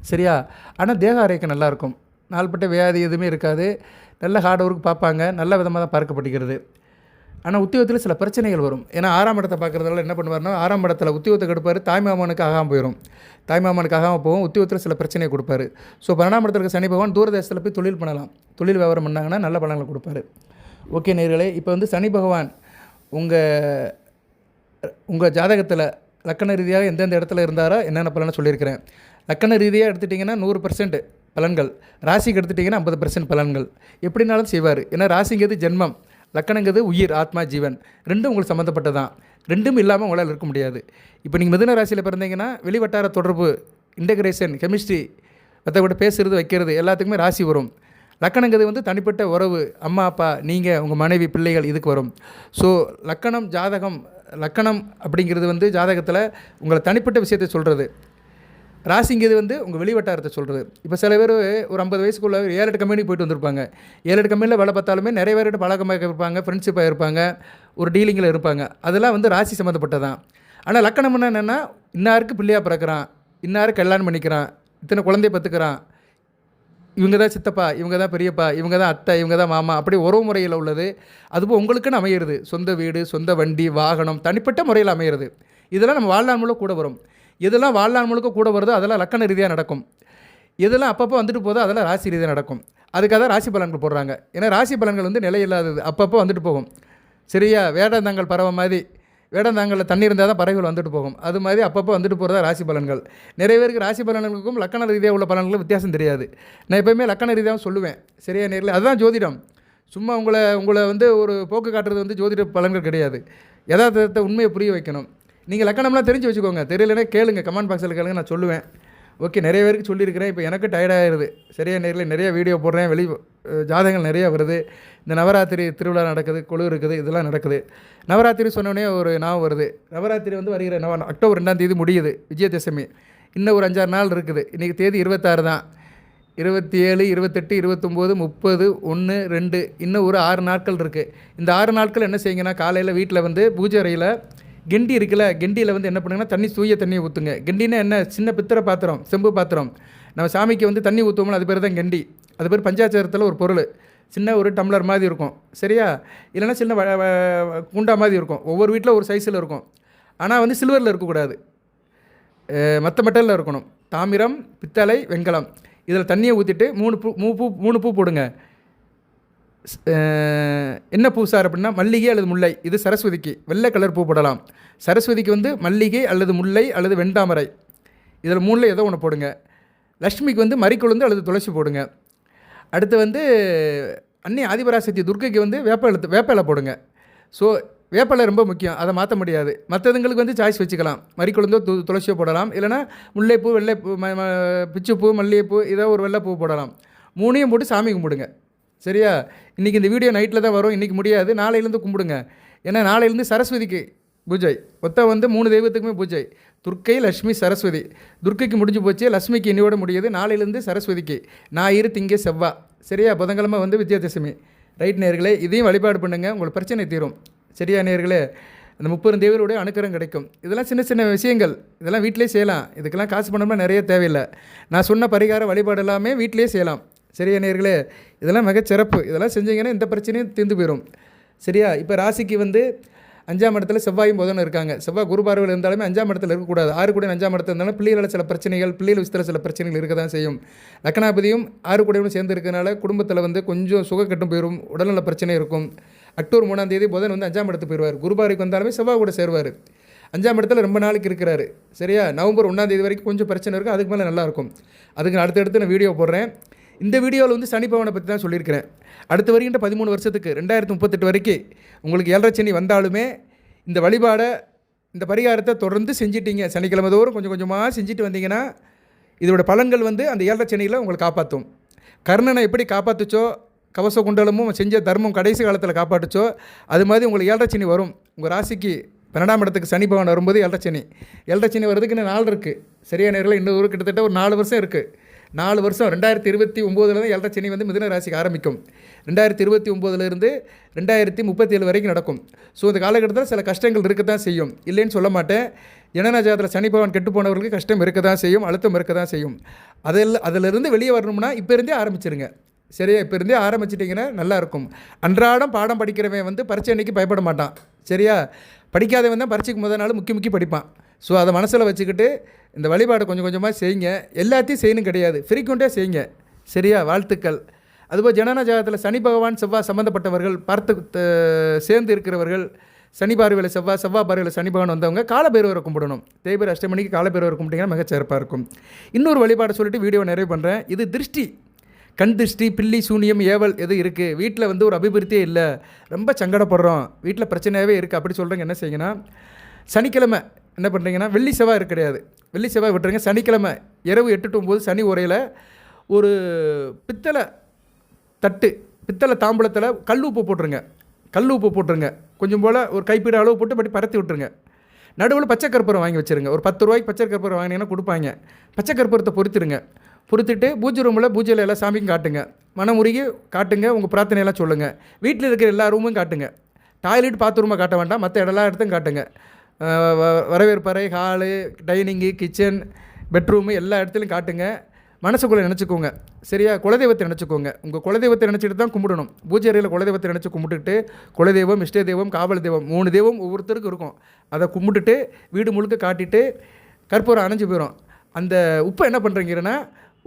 சரியா, ஆனால் தேக ஆரோக்கியம் நல்லாயிருக்கும். நாள்பட்ட வியாதி எதுவுமே இருக்காது. நல்ல ஹார்ட் ஒர்க் பார்ப்பாங்க. நல்ல விதமாக தான் பார்க்கப்படுகிறது. ஆனால் உத்தியோகத்தில் சில பிரச்சனைகள் வரும். ஏன்னா 6ஆம் இடத்தை பார்க்குறதுனால என்ன பண்ணுவார்னா 6ஆம் இடத்துல உத்தியோகத்தை கெடுப்பார். தாய்மாமனுக்கு ஆகாமல் போயிடும். தாய்மாமனுக்கு ஆகாமல் போகும். உத்தியோகத்தில் சில பிரச்சனையை கொடுப்பாரு. ஸோ 12ஆம் இடத்துல இருக்க சனி பகவான் தூரதேசத்தில் போய் தொழில் பண்ணலாம். தொழில் வியாபாரம் பண்ணாங்கன்னா நல்ல பலன்களை கொடுப்பாரு. ஓகே நேயர்களே, இப்போ வந்து சனி பகவான் உங்கள் ஜாதகத்தில் லக்கண ரீதியாக எந்தெந்த இடத்துல இருந்தாரோ என்னென்ன பலனை சொல்லியிருக்கிறேன். லக்கண ரீதியாக எடுத்துட்டிங்கன்னா 100% பலன்கள், ராசிக்கு எடுத்துட்டிங்கன்னா 50% பலன்கள். எப்படினாலும் செய்வார். ஏன்னா ராசிங்கிறது ஜென்மம், லக்கணங்கிறது உயிர், ஆத்மா, ஜீவன். ரெண்டும் உங்களுக்கு சம்மந்தப்பட்டதான். ரெண்டும் இல்லாமல் உங்களால் இருக்க முடியாது. இப்போ நீங்கள் மிதுன ராசியில் பிறந்தீங்கன்னா வெளிவட்டார தொடர்பு, இன்டகிரேஷன், கெமிஸ்ட்ரி, மற்றவங்க பேசுகிறது வைக்கிறது எல்லாத்துக்குமே ராசி வரும். லக்கணங்கிறது வந்து தனிப்பட்ட உறவு, அம்மா அப்பா, நீங்கள், உங்கள் மனைவி, பிள்ளைகள், இதுக்கு வரும். ஸோ லக்கணம் அப்படிங்கிறது வந்து ஜாதகத்தில் உங்களை தனிப்பட்ட விஷயத்தை சொல்கிறது. ராசிங்கிறது வந்து உங்கள் வெளிவட்டாரத்தை சொல்கிறது. இப்போ சில பேர் ஒரு 50 வயசுக்குள்ள 7-8 கம்பெனிக்கு போயிட்டு வந்திருப்பாங்க. 7-8 கம்பெனியில் வேலை பார்த்தாலுமே நிறைய பேர்கிட்ட பழக்கமாக இருப்பாங்க, ஃப்ரெண்ட்ஷிப்பாக இருப்பாங்க, ஒரு டீலிங்கில் இருப்பாங்க. அதெல்லாம் வந்து ராசி சம்மந்தப்பட்டதான். ஆனால் லக்கணம்னா என்னென்னா, இன்னாருக்கு பிள்ளையாக பிறக்கிறான், இன்னாருக்கு கல்யாணம் பண்ணிக்கிறான், இத்தனை குழந்தைய பெற்றுக்கிறான், இவங்க தான் சித்தப்பா, இவங்க தான் பெரியப்பா, இவங்க தான் அத்தை, இவங்க தான் மாமா, அப்படி உறவு முறையில் உள்ளது. அதுபோல் உங்களுக்குன்னு அமையிறது. சொந்த வீடு, சொந்த வண்டி, வாகனம், தனிப்பட்ட முறையில் அமையிறது. இதெல்லாம் நம்ம வாழ்நாள் முழுக்க கூட வரும். எதெல்லாம் வாழ்நாள் முழுக்க கூட வருதோ அதெல்லாம் லக்கண ரீதியாக நடக்கும். எதெல்லாம் அப்பப்போ வந்துட்டு போதோ அதெல்லாம் ராசி ரீதியாக நடக்கும். அதுக்காக தான் ராசி பலன்கள் போடுறாங்க. ஏன்னா ராசி பலன்கள் வந்து நிலையில்லாதது, அப்பப்போ வந்துட்டு போகும். சரியா? வேடந்தாங்கல் பறவை மாதிரி, வேடந்தாங்கலில் தண்ணி இருந்தால் தான் பறவைகள் வந்துட்டு போகும். அது மாதிரி அப்பப்போ வந்துட்டு போகிறதா ராசி பலன்கள். நிறைய பேருக்கு ராசி பலன்களுக்கும் லக்கண ரீதியாக உள்ள பலன்களுக்கும் வித்தியாசம் தெரியாது. நான் எப்போயுமே லக்கண ரீதியாக சொல்லுவேன். சரியா நேரில்? அதுதான் ஜோதிடம். சும்மா உங்களை வந்து ஒரு போக்கு காட்டுறது வந்து ஜோதிட பலன்கள் கிடையாது. யதார்த்தத்தை உண்மையை புரிய வைக்கணும். நீங்கள் லக்கணம்லாம் தெரிஞ்சு வச்சுக்கோங்க. தெரியலன்னா கேளுங்க, கமெண்ட் பாக்ஸில் கேளுங்க, நான் சொல்லுவேன். ஓகே, நிறைய பேருக்கு சொல்லியிருக்கிறேன். இப்போ எனக்கு டயர்டாகிடுது. சரியா நேரில் நிறைய வீடியோ போடுறேன், ஜாதகங்கள் நிறையா வருது. இந்த நவராத்திரி திருவிழா நடக்குது, கொழு இருக்குது, இதெல்லாம் நடக்குது. நவராத்திரி சொன்னோடனே ஒரு ஞாபகம் வருது. நவராத்திரி வந்து வருகிற அக்டோபர் 2ஆம் தேதி முடியுது, விஜயதசமி. இன்னும் ஒரு 5-6 நாள் இருக்குது. இன்றைக்கி தேதி 26 தான். 27, 28, 29, 30, 1, 2 இன்னும் ஒரு 6 நாட்கள் இருக்குது. இந்த 6 நாட்கள் என்ன செய்யுங்கன்னா, காலையில் வீட்டில் வந்து பூஜை அறையில் கெண்டி இருக்குல்ல, கெண்டியில் வந்து என்ன பண்ணுங்கன்னா தூய தண்ணியை ஊற்றுங்க. கெண்டின்னா என்ன? சின்ன பித்தளை பாத்திரம், செம்பு பாத்திரம். நம்ம சாமிக்கு வந்து தண்ணி ஊற்றுவோம்ல, அது பேர் தான் கெண்டி. அது பேர் பஞ்சாச்சாரத்தில் ஒரு பொருள். சின்ன ஒரு டம்ளர் மாதிரி இருக்கும். சரியா? இல்லைன்னா சின்ன குண்டா மாதிரி இருக்கும். ஒவ்வொரு வீட்டில் ஒரு சைஸில் இருக்கும். ஆனால் வந்து சில்வரில் இருக்கக்கூடாது, மற்ற மெட்டலில் இருக்கணும். தாமிரம், பித்தளை, வெண்கலம். இதில் தண்ணியை ஊற்றிட்டு 3 பூ போடுங்க. என்ன பூ சார் அப்படின்னா, மல்லிகை அல்லது முல்லை. இது சரஸ்வதிக்கு வெள்ளை கலர் பூ போடலாம். சரஸ்வதிக்கு வந்து மல்லிகை அல்லது முல்லை அல்லது வெண்டாமரை. இதில் 3ல் ஏதோ ஒன்று போடுங்க. லக்ஷ்மிக்கு வந்து மறிக்கொழுந்து அல்லது துளசி போடுங்க. அடுத்து வந்து அன்னை ஆதிபராசக்தி துர்க்கைக்கு வந்து வேப்பலை போடுங்க. ஸோ வேப்பலை ரொம்ப முக்கியம், அதை மாற்ற முடியாது. மற்றதுங்களுக்கு வந்து சாய்ஸ் வச்சுக்கலாம். மறிக்கொழுந்தோ துளசியோ போடலாம். இல்லைனா முல்லைப்பூ, வெள்ளைப்பூ, பிச்சுப்பூ, மல்லிகைப்பூ, ஏதோ ஒரு வெள்ளைப்பூ போடலாம். 3ஐயும் போட்டு சாமி கும்பிடுங்க. சரியா? இன்றைக்கி இந்த வீடியோ நைட்டில் தான் வரும், இன்றைக்கி முடியாது. நாளையிலேருந்து கும்பிடுங்க. ஏன்னா நாளையிலேருந்து சரஸ்வதிக்கு பூஜை. மொத்தம் வந்து 3 தெய்வத்துக்குமே பூஜை. துர்க்கை, லக்ஷ்மி, சரஸ்வதி. துர்க்கைக்கு முடிஞ்சு போச்சு, லக்ஷ்மிக்கு இன்னையோட முடியுது. நாளையிலேருந்து சரஸ்வதிக்கு ஞாயிறு, திங்கள், செவ்வாய். சரியா? புதன்கிழமை வந்து விஜயதசமி. ரைட் நேர்களே, இதையும் வழிபாடு பண்ணுங்கள், உங்களுக்கு பிரச்சனை தீரும். சரியா நேர்களே? அந்த 30 தேவருடைய அனுக்கிரகம் கிடைக்கும். இதெல்லாம் சின்ன சின்ன விஷயங்கள், இதெல்லாம் வீட்டிலே செய்யலாம். இதுக்கெல்லாம் காசு பண்ணணும்னா நிறைய தேவையில்லை. நான் சொன்ன பரிகார வழிபாடு எல்லாமே வீட்டிலே செய்யலாம். சரியா நேர்களே? இதெல்லாம் மிகச்சிறப்பு. இதெல்லாம் செஞ்சீங்கன்னா இந்த பிரச்சனையும் தீர்ந்து போயிடும். சரியா? இப்போ ராசிக்கு வந்து 5ஆம் இடத்துல செவ்வாயும் புதனும் இருக்காங்க. செவ்வாய் குரு பார்வையில் இருந்தாலுமே 5ஆம் இடத்துல இருக்கக்கூடாது. 6 கூட 5ஆம் இடத்துல இருந்தாலும் பிள்ளைகள சில பிரச்சனைகள், பிள்ளைகள் விஷயத்தில் சில பிரச்சனைகள் இருக்க தான் செய்யும். லக்னாபதியும் 6 கூடயும் சேர்ந்து இருக்கிறனால குடும்பத்தில் வந்து கொஞ்சம் சுகக்கட்டும் போயிடும், உடல்நல பிரச்சனை இருக்கும். அக்டோபர் 3ஆம் தேதி புதன் வந்து 5ஆம் இடத்துக்கு போயிடுவார். குரு பார்வைக்கு வந்தாலுமே செவ்வாய் கூட சேருவார். 5ஆம் இடத்துல ரொம்ப நாளைக்கு இருக்கிறாரு. சரியா? நவம்பர் 1ஆம் தேதி வரைக்கும் கொஞ்சம் பிரச்சனை இருக்குது. அதுக்கு மேலே நல்லாயிருக்கும். அதுக்கு அடுத்தடுத்து நான் வீடியோ போடுறேன். இந்த வீடியோவில் வந்து சனி பகவானை பற்றி தான் சொல்லியிருக்கிறேன். அடுத்து வருகின்ற 13 வருஷத்துக்கு 2038 வரைக்கும் உங்களுக்கு 7.5 சனி வந்தாலுமே இந்த வழிபாடை, இந்த பரிகாரத்தை தொடர்ந்து செஞ்சிட்டிங்க, சனிக்கிழமை தோறும் கொஞ்சம் கொஞ்சமாக செஞ்சுட்டு வந்தீங்கன்னா இதோட பலன்கள் வந்து அந்த 7.5 சனியில் உங்களை காப்பாற்றும். கர்ணனை எப்படி காப்பாற்றுச்சோ, கவச குண்டலமும் செஞ்ச தர்மம் கடைசி காலத்தில் காப்பாற்றுச்சோ, அது மாதிரி உங்களுக்கு 7.5 சனி வரும். உங்கள் ராசிக்கு 12ஆம் இடத்துக்கு சனி பகவான் வரும்போது 7.5 சனி. 7.5 சனி வர்றதுக்கு இன்னும் 4 இருக்குது. சரியா நேரில் இன்னும் கிட்டத்தட்ட ஒரு 4 வருஷம் இருக்குது. 4 வருஷம் 2029 தான் 7 சனி வந்து மிதுன ராசிக்கு ஆரம்பிக்கும். 2029 2037 வரைக்கும் நடக்கும். ஸோ இந்த காலகட்டத்தில் சில கஷ்டங்கள் இருக்க தான் செய்யும், இல்லைன்னு சொல்ல மாட்டேன். ஜனன ஜாதகத்தில் சனி பகவான் கெட்டு போனவர்களுக்கு கஷ்டம் இருக்க தான் செய்யும், அழுத்தம் இருக்க தான் செய்யும். அதிலிருந்து வெளியே வரணும்னா இப்போ இருந்தே ஆரம்பிச்சிருங்க. சரியா? இப்போ இருந்தே ஆரம்பிச்சிட்டிங்கன்னா நல்லாயிருக்கும். அன்றாடம் பாடம் படிக்கிறவன் வந்து பரீட்சை அன்னைக்கு பயப்பட மாட்டான். சரியா? படிக்காதவன் தான் பரீட்சைக்கு முதல் நாள் முக்கி படிப்பான். ஸோ அதை மனசில் வச்சுக்கிட்டு இந்த வழிபாடு கொஞ்சம் கொஞ்சமாக செய்யுங்க. எல்லாத்தையும் செய்யணும் கிடையாது, ஃப்ரீக்வெண்ட்டாக செய்யுங்க. சரியா? வாழ்த்துக்கள். அதுபோல் ஜனன ஜாதகத்தில் சனி பகவான் செவ்வாய் சம்மந்தப்பட்டவர்கள், பார்த்து சேர்ந்து இருக்கிறவர்கள், சனி பார்வையில் செவ்வாய் பார்வையில் சனி பகவான் வந்தவங்க காலபைரவரை கும்பிடணும். தேய்பிரை அஷ்டமணிக்கு காலபைரவரை கும்பிட்டிங்கன்னா மிகச்சிறப்பாக இருக்கும். இன்னொரு வழிபாடு சொல்லிட்டு வீடியோ நிறைவு பண்ணுறேன். இது திருஷ்டி, கண் திருஷ்டி, பில்லி, சூனியம், ஏவல் எது இருக்குது, வீட்டில் வந்து ஒரு அபிவிருத்தியே இல்லை, ரொம்ப சங்கடப்படுறோம், வீட்டில் பிரச்சனையாகவே இருக்குது அப்படி சொல்கிறீங்க. என்ன செய்யுங்கன்னா, சனிக்கிழமை என்ன பண்ணுறீங்கன்னா, வெள்ளி செவ்வாய் கிடையாது, வெள்ளி செவ்வாய் விட்டுருங்க. சனிக்கிழமை இரவு 8 to 9 சனி உரையில் ஒரு பித்தளை தட்டு, பித்தளை தாம்பூலத்தில் கல் உப்பு போட்டுருங்க. கொஞ்சம் போல் ஒரு கைப்பீடு அளவு போட்டு படி பரத்தி விட்டுருங்க. நடுவில் பச்சை கற்பூரம் வாங்கி வச்சுருங்க. ஒரு 10 ரூபாய்க்கு பச்சை கற்பூரம் வாங்கினீங்கன்னா கொடுப்பாங்க. பச்சை கற்பூரத்தை பொறுத்துட்டு பூஜை ரூமில் பூஜையில் எல்லாம் சாமிக்கும் காட்டுங்க. மனமுருகி காட்டுங்க, உங்கள் பிரார்த்தனையெல்லாம் சொல்லுங்கள். வீட்டில் இருக்கிற எல்லா ரூமும் காட்டுங்க. டாய்லெட் பாத்ரூமை காட்ட வேண்டாம், மற்ற எல்லா இடத்தையும் காட்டுங்க. வரவேற்பறை, ஹாலு, டைனிங்கு, கிச்சன், பெட்ரூமு எல்லா இடத்துலையும் காட்டுங்க. மனசுக்குள்ளே நினச்சிக்கோங்க. சரியா? குலதெய்வத்தை நினச்சிக்கோங்க. உங்கள் குலதெய்வத்தை நினச்சிட்டு தான் கும்பிடணும். பூஜை அறையில் குலதெய்வத்தை நினச்சி கும்பிட்டுட்டு, குலதெய்வம், இஷ்ட தெய்வம், காவல் தெய்வம் 3 தெய்வம் ஒவ்வொருத்தருக்கும் இருக்கும். அதை கும்பிட்டுட்டு வீடு முழுக்க காட்டிட்டு கற்பூரம் அணைஞ்சு போயிடும். அந்த உப்பை என்ன பண்ணுறீங்கன்னா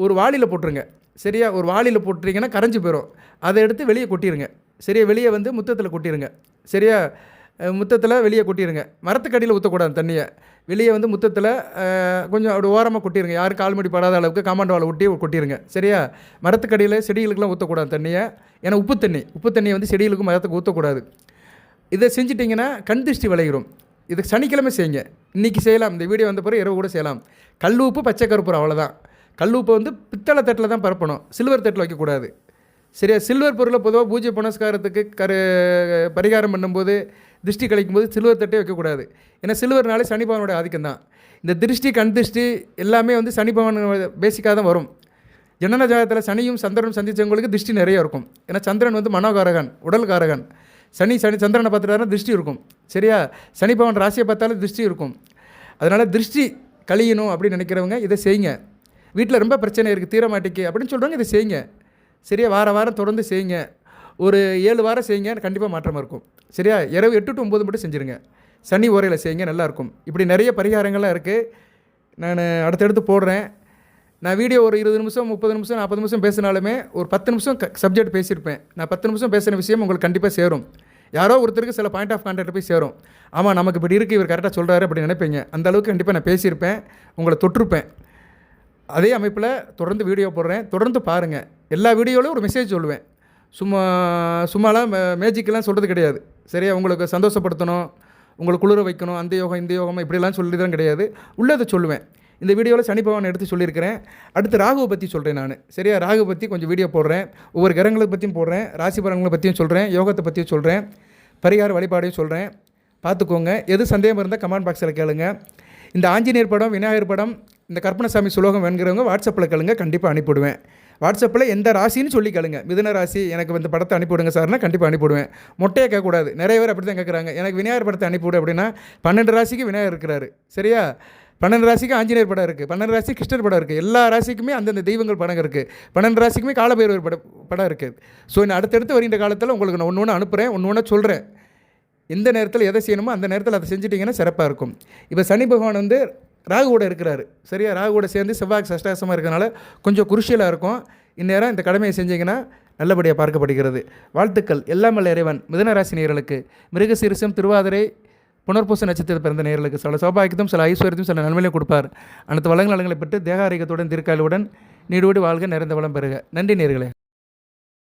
ஒரு வாளியில் போட்டுருங்க. சரியா? ஒரு வாளியில் போட்டுறீங்கன்னா கரைஞ்சி போயிடும். அதை எடுத்து வெளியே கொட்டிடுங்க. சரியா? வெளியே வந்து முத்தத்தில் கொட்டிடுங்க. சரியா? முத்தத்தில் வெளியே கொட்டிடுங்க. மரத்துக்கடியில் ஊற்றக்கூடாது தண்ணியை. வெளியே வந்து முத்தத்தில் கொஞ்சம் அப்படி ஓரமாக கொட்டிடுங்க. யாரும் கால்மடி படாத அளவுக்கு காம்பவுண்ட் வாலை ஒட்டி கொட்டிடுங்க. சரியா? மரத்துக்கடியில் செடிகளுக்கெல்லாம் ஊற்றக்கூடாது தண்ணியை. ஏன்னா உப்பு தண்ணியை வந்து செடிகளுக்கும் மரத்துக்கு ஊற்றக்கூடாது. இதை செஞ்சிட்டிங்கன்னா கண் திருஷ்டி விளையிடும். இது சனிக்கிழமை செய்யுங்க. இன்றைக்கி செய்யலாம், இந்த வீடியோ வந்த பிறகு இரவு கூட செய்யலாம். கல் உப்பு, பச்சை கற்பூரம், அவ்வளோதான். கல் உப்பை வந்து பித்தளை தட்டில் தான் பரப்பணும், சில்வர் தட்டில் வைக்கக்கூடாது. சரியா? சில்வர் பொருளை பொதுவாக பூஜை புனஸ்காரத்துக்கு பரிகாரம் பண்ணும்போது, திருஷ்டி கழிக்கும்போது சில்வர் தட்டே வைக்கக்கூடாது. ஏன்னா சில்வர்னாலே சனி பகவானோட ஆதிக்கம் தான். இந்த திருஷ்டி, கண் திருஷ்டி எல்லாமே வந்து சனி பகவான் பேசிக்காக தான் வரும். ஜனன ஜாதகத்தில் சனியும் சந்திரனும் சந்தித்தவங்களுக்கு திருஷ்டி நிறைய இருக்கும். ஏன்னா சந்திரன் வந்து மனோகாரகன், உடல்காரகன். சனி சந்திரனை பார்த்துட்டாருன்னா திருஷ்டி இருக்கும். சரியா? சனி பகவான் ராசியை பார்த்தாலும் திருஷ்டி இருக்கும். அதனால் திருஷ்டி கழியணும் அப்படின்னு நினைக்கிறவங்க இதை செய்யுங்க. வீட்டில் ரொம்ப பிரச்சனை இருக்குது, தீர மாட்டேக்கு அப்படின்னு சொல்கிறவங்க இதை செய்யுங்க. சரியா? வாரம் தொடர்ந்து செய்யுங்க. ஒரு 7 வாரம் செய்யுங்க, கண்டிப்பாக மாற்றமாக இருக்கும். சரியா? இரவு 8 to 9 மட்டும் செஞ்சுருங்க. சனி ஓரையில் செய்யுங்க, நல்லாயிருக்கும். இப்படி நிறைய பரிகாரங்கள்லாம் இருக்குது. நான் அடுத்தடுத்து போடுறேன். நான் வீடியோ ஒரு 20 நிமிஷம், 30 நிமிஷம், 40 நிமிஷம் பேசினாலுமே ஒரு 10 நிமிஷம் சப்ஜெக்ட் பேசியிருப்பேன். நான் 10 நிமிஷம் பேசின விஷயம் உங்களுக்கு கண்டிப்பாக சேரும். யாரோ ஒருத்தருக்கு சில பாயிண்ட் ஆஃப் கான்டாக்ட் போய் சேரும். ஆமாம், நமக்கு இப்படி இருக்குது, இவர் கரெக்டாக சொல்கிறாரு அப்படின்னு நினைப்பீங்க. அந்த அளவுக்கு கண்டிப்பாக நான் பேசியிருப்பேன், உங்களை தொட்டிருப்பேன். அதே அமைப்பில் தொடர்ந்து வீடியோ போடுறேன், தொடர்ந்து பாருங்கள். எல்லா வீடியோவிலும் ஒரு மெசேஜ் சொல்லுவேன். சும்மாலாம் மேஜிக்கெல்லாம் சொல்கிறது கிடையாது. சரியா? உங்களுக்கு சந்தோஷப்படுத்தணும், உங்களை குளிர வைக்கணும், அந்த யோகம் இந்த யோகம் இப்படிலாம் சொல்லி தான் கிடையாது. உள்ளதை சொல்லுவேன். இந்த வீடியோவில் சனி பகவான் எடுத்து சொல்லியிருக்கிறேன். அடுத்து ராகுவை பற்றி சொல்கிறேன் நான். சரியா? ராகு பற்றி கொஞ்சம் வீடியோ போடுறேன். ஒவ்வொரு கிரகங்களை பற்றியும் போடுறேன், ராசி பலன்களை பற்றியும் சொல்கிறேன், யோகத்தை பற்றியும் சொல்கிறேன், பரிகார வழிபாடையும் சொல்கிறேன். பார்த்துக்கோங்க. எது சந்தேகம் இருந்தால் கமெண்ட் பாக்ஸில் கேளுங்க. இந்த ஆஞ்சநேயர் படம், விநாயகர் படம், இந்த கற்பனசாமி சுலோகம் வேணுங்கிறவங்க வாட்ஸ்அப்பில் கேளுங்க, கண்டிப்பாக அனுப்பிவிடுவேன். வாட்ஸ்அப்பில் எந்த ராசின்னு சொல்லி கேளுங்க. மிதுன ராசி எனக்கு வந்து படத்தை அனுப்பிவிடுங்க சார்னா கண்டிப்பாக அனுப்பிவிடுவேன். மொட்டையாக கேட்கக்கூடாது. நிறைய பேர் அப்படி தான் கேட்குறாங்க, எனக்கு விநாயகர் படத்தை அனுப்பிவிடு அப்படின்னா 12 ராசிக்கு விநாயகர் இருக்கிறாரு. சரியா? 12 ராசிக்கு ஆஞ்சநேயர் படம் இருக்குது, 12 ராசி கிருஷ்ணர் படம் இருக்குது, எல்லா ராசிக்குமே அந்தந்த தெய்வங்கள் படம் இருக்குது, 12 ராசிக்குமே காலபைரவர் படம் இருக்குது. ஸோ நான் அடுத்தடுத்து வருகின்ற காலத்தில் உங்களுக்கு நான் ஒன்று அனுப்புகிறேன், ஒன்று சொல்கிறேன். எந்த நேரத்தில் எதை செய்யணுமோ அந்த நேரத்தில் அதை செஞ்சிட்டிங்கன்னா சிறப்பாக இருக்கும். இப்போ சனி பகவான் வந்து ராகுவோட இருக்கிறாரு. சரியா? ராகுவோட சேர்ந்து செவ்வாய் சஷ்டாசமாக இருக்கிறனால கொஞ்சம் குருஷியலாக இருக்கும். இந்நேரம் இந்த கடமையை செஞ்சிங்கன்னா நல்லபடியாக பார்க்கப்படுகிறது. வாழ்த்துக்கள். எல்லாம் வல்ல இறைவன் மிதுனராசி நேயர்களுக்கு, மிருகசீரிசம், திருவாதிரை, புனர்பூச நட்சத்திரத்தில் பிறந்த நேயர்களுக்கு சில சௌபாகியத்தையும் சில ஐஸ்வர்யத்தையும் சில நன்மையிலையும் கொடுப்பார். அனைத்து வளங்களை பெற்று தேக ஆரோக்கியத்துடன் தீர்க்காயுடன் நீடோடி வாழ்க, நிறைந்த வளம் பெறுக. நன்றி நேயர்களே.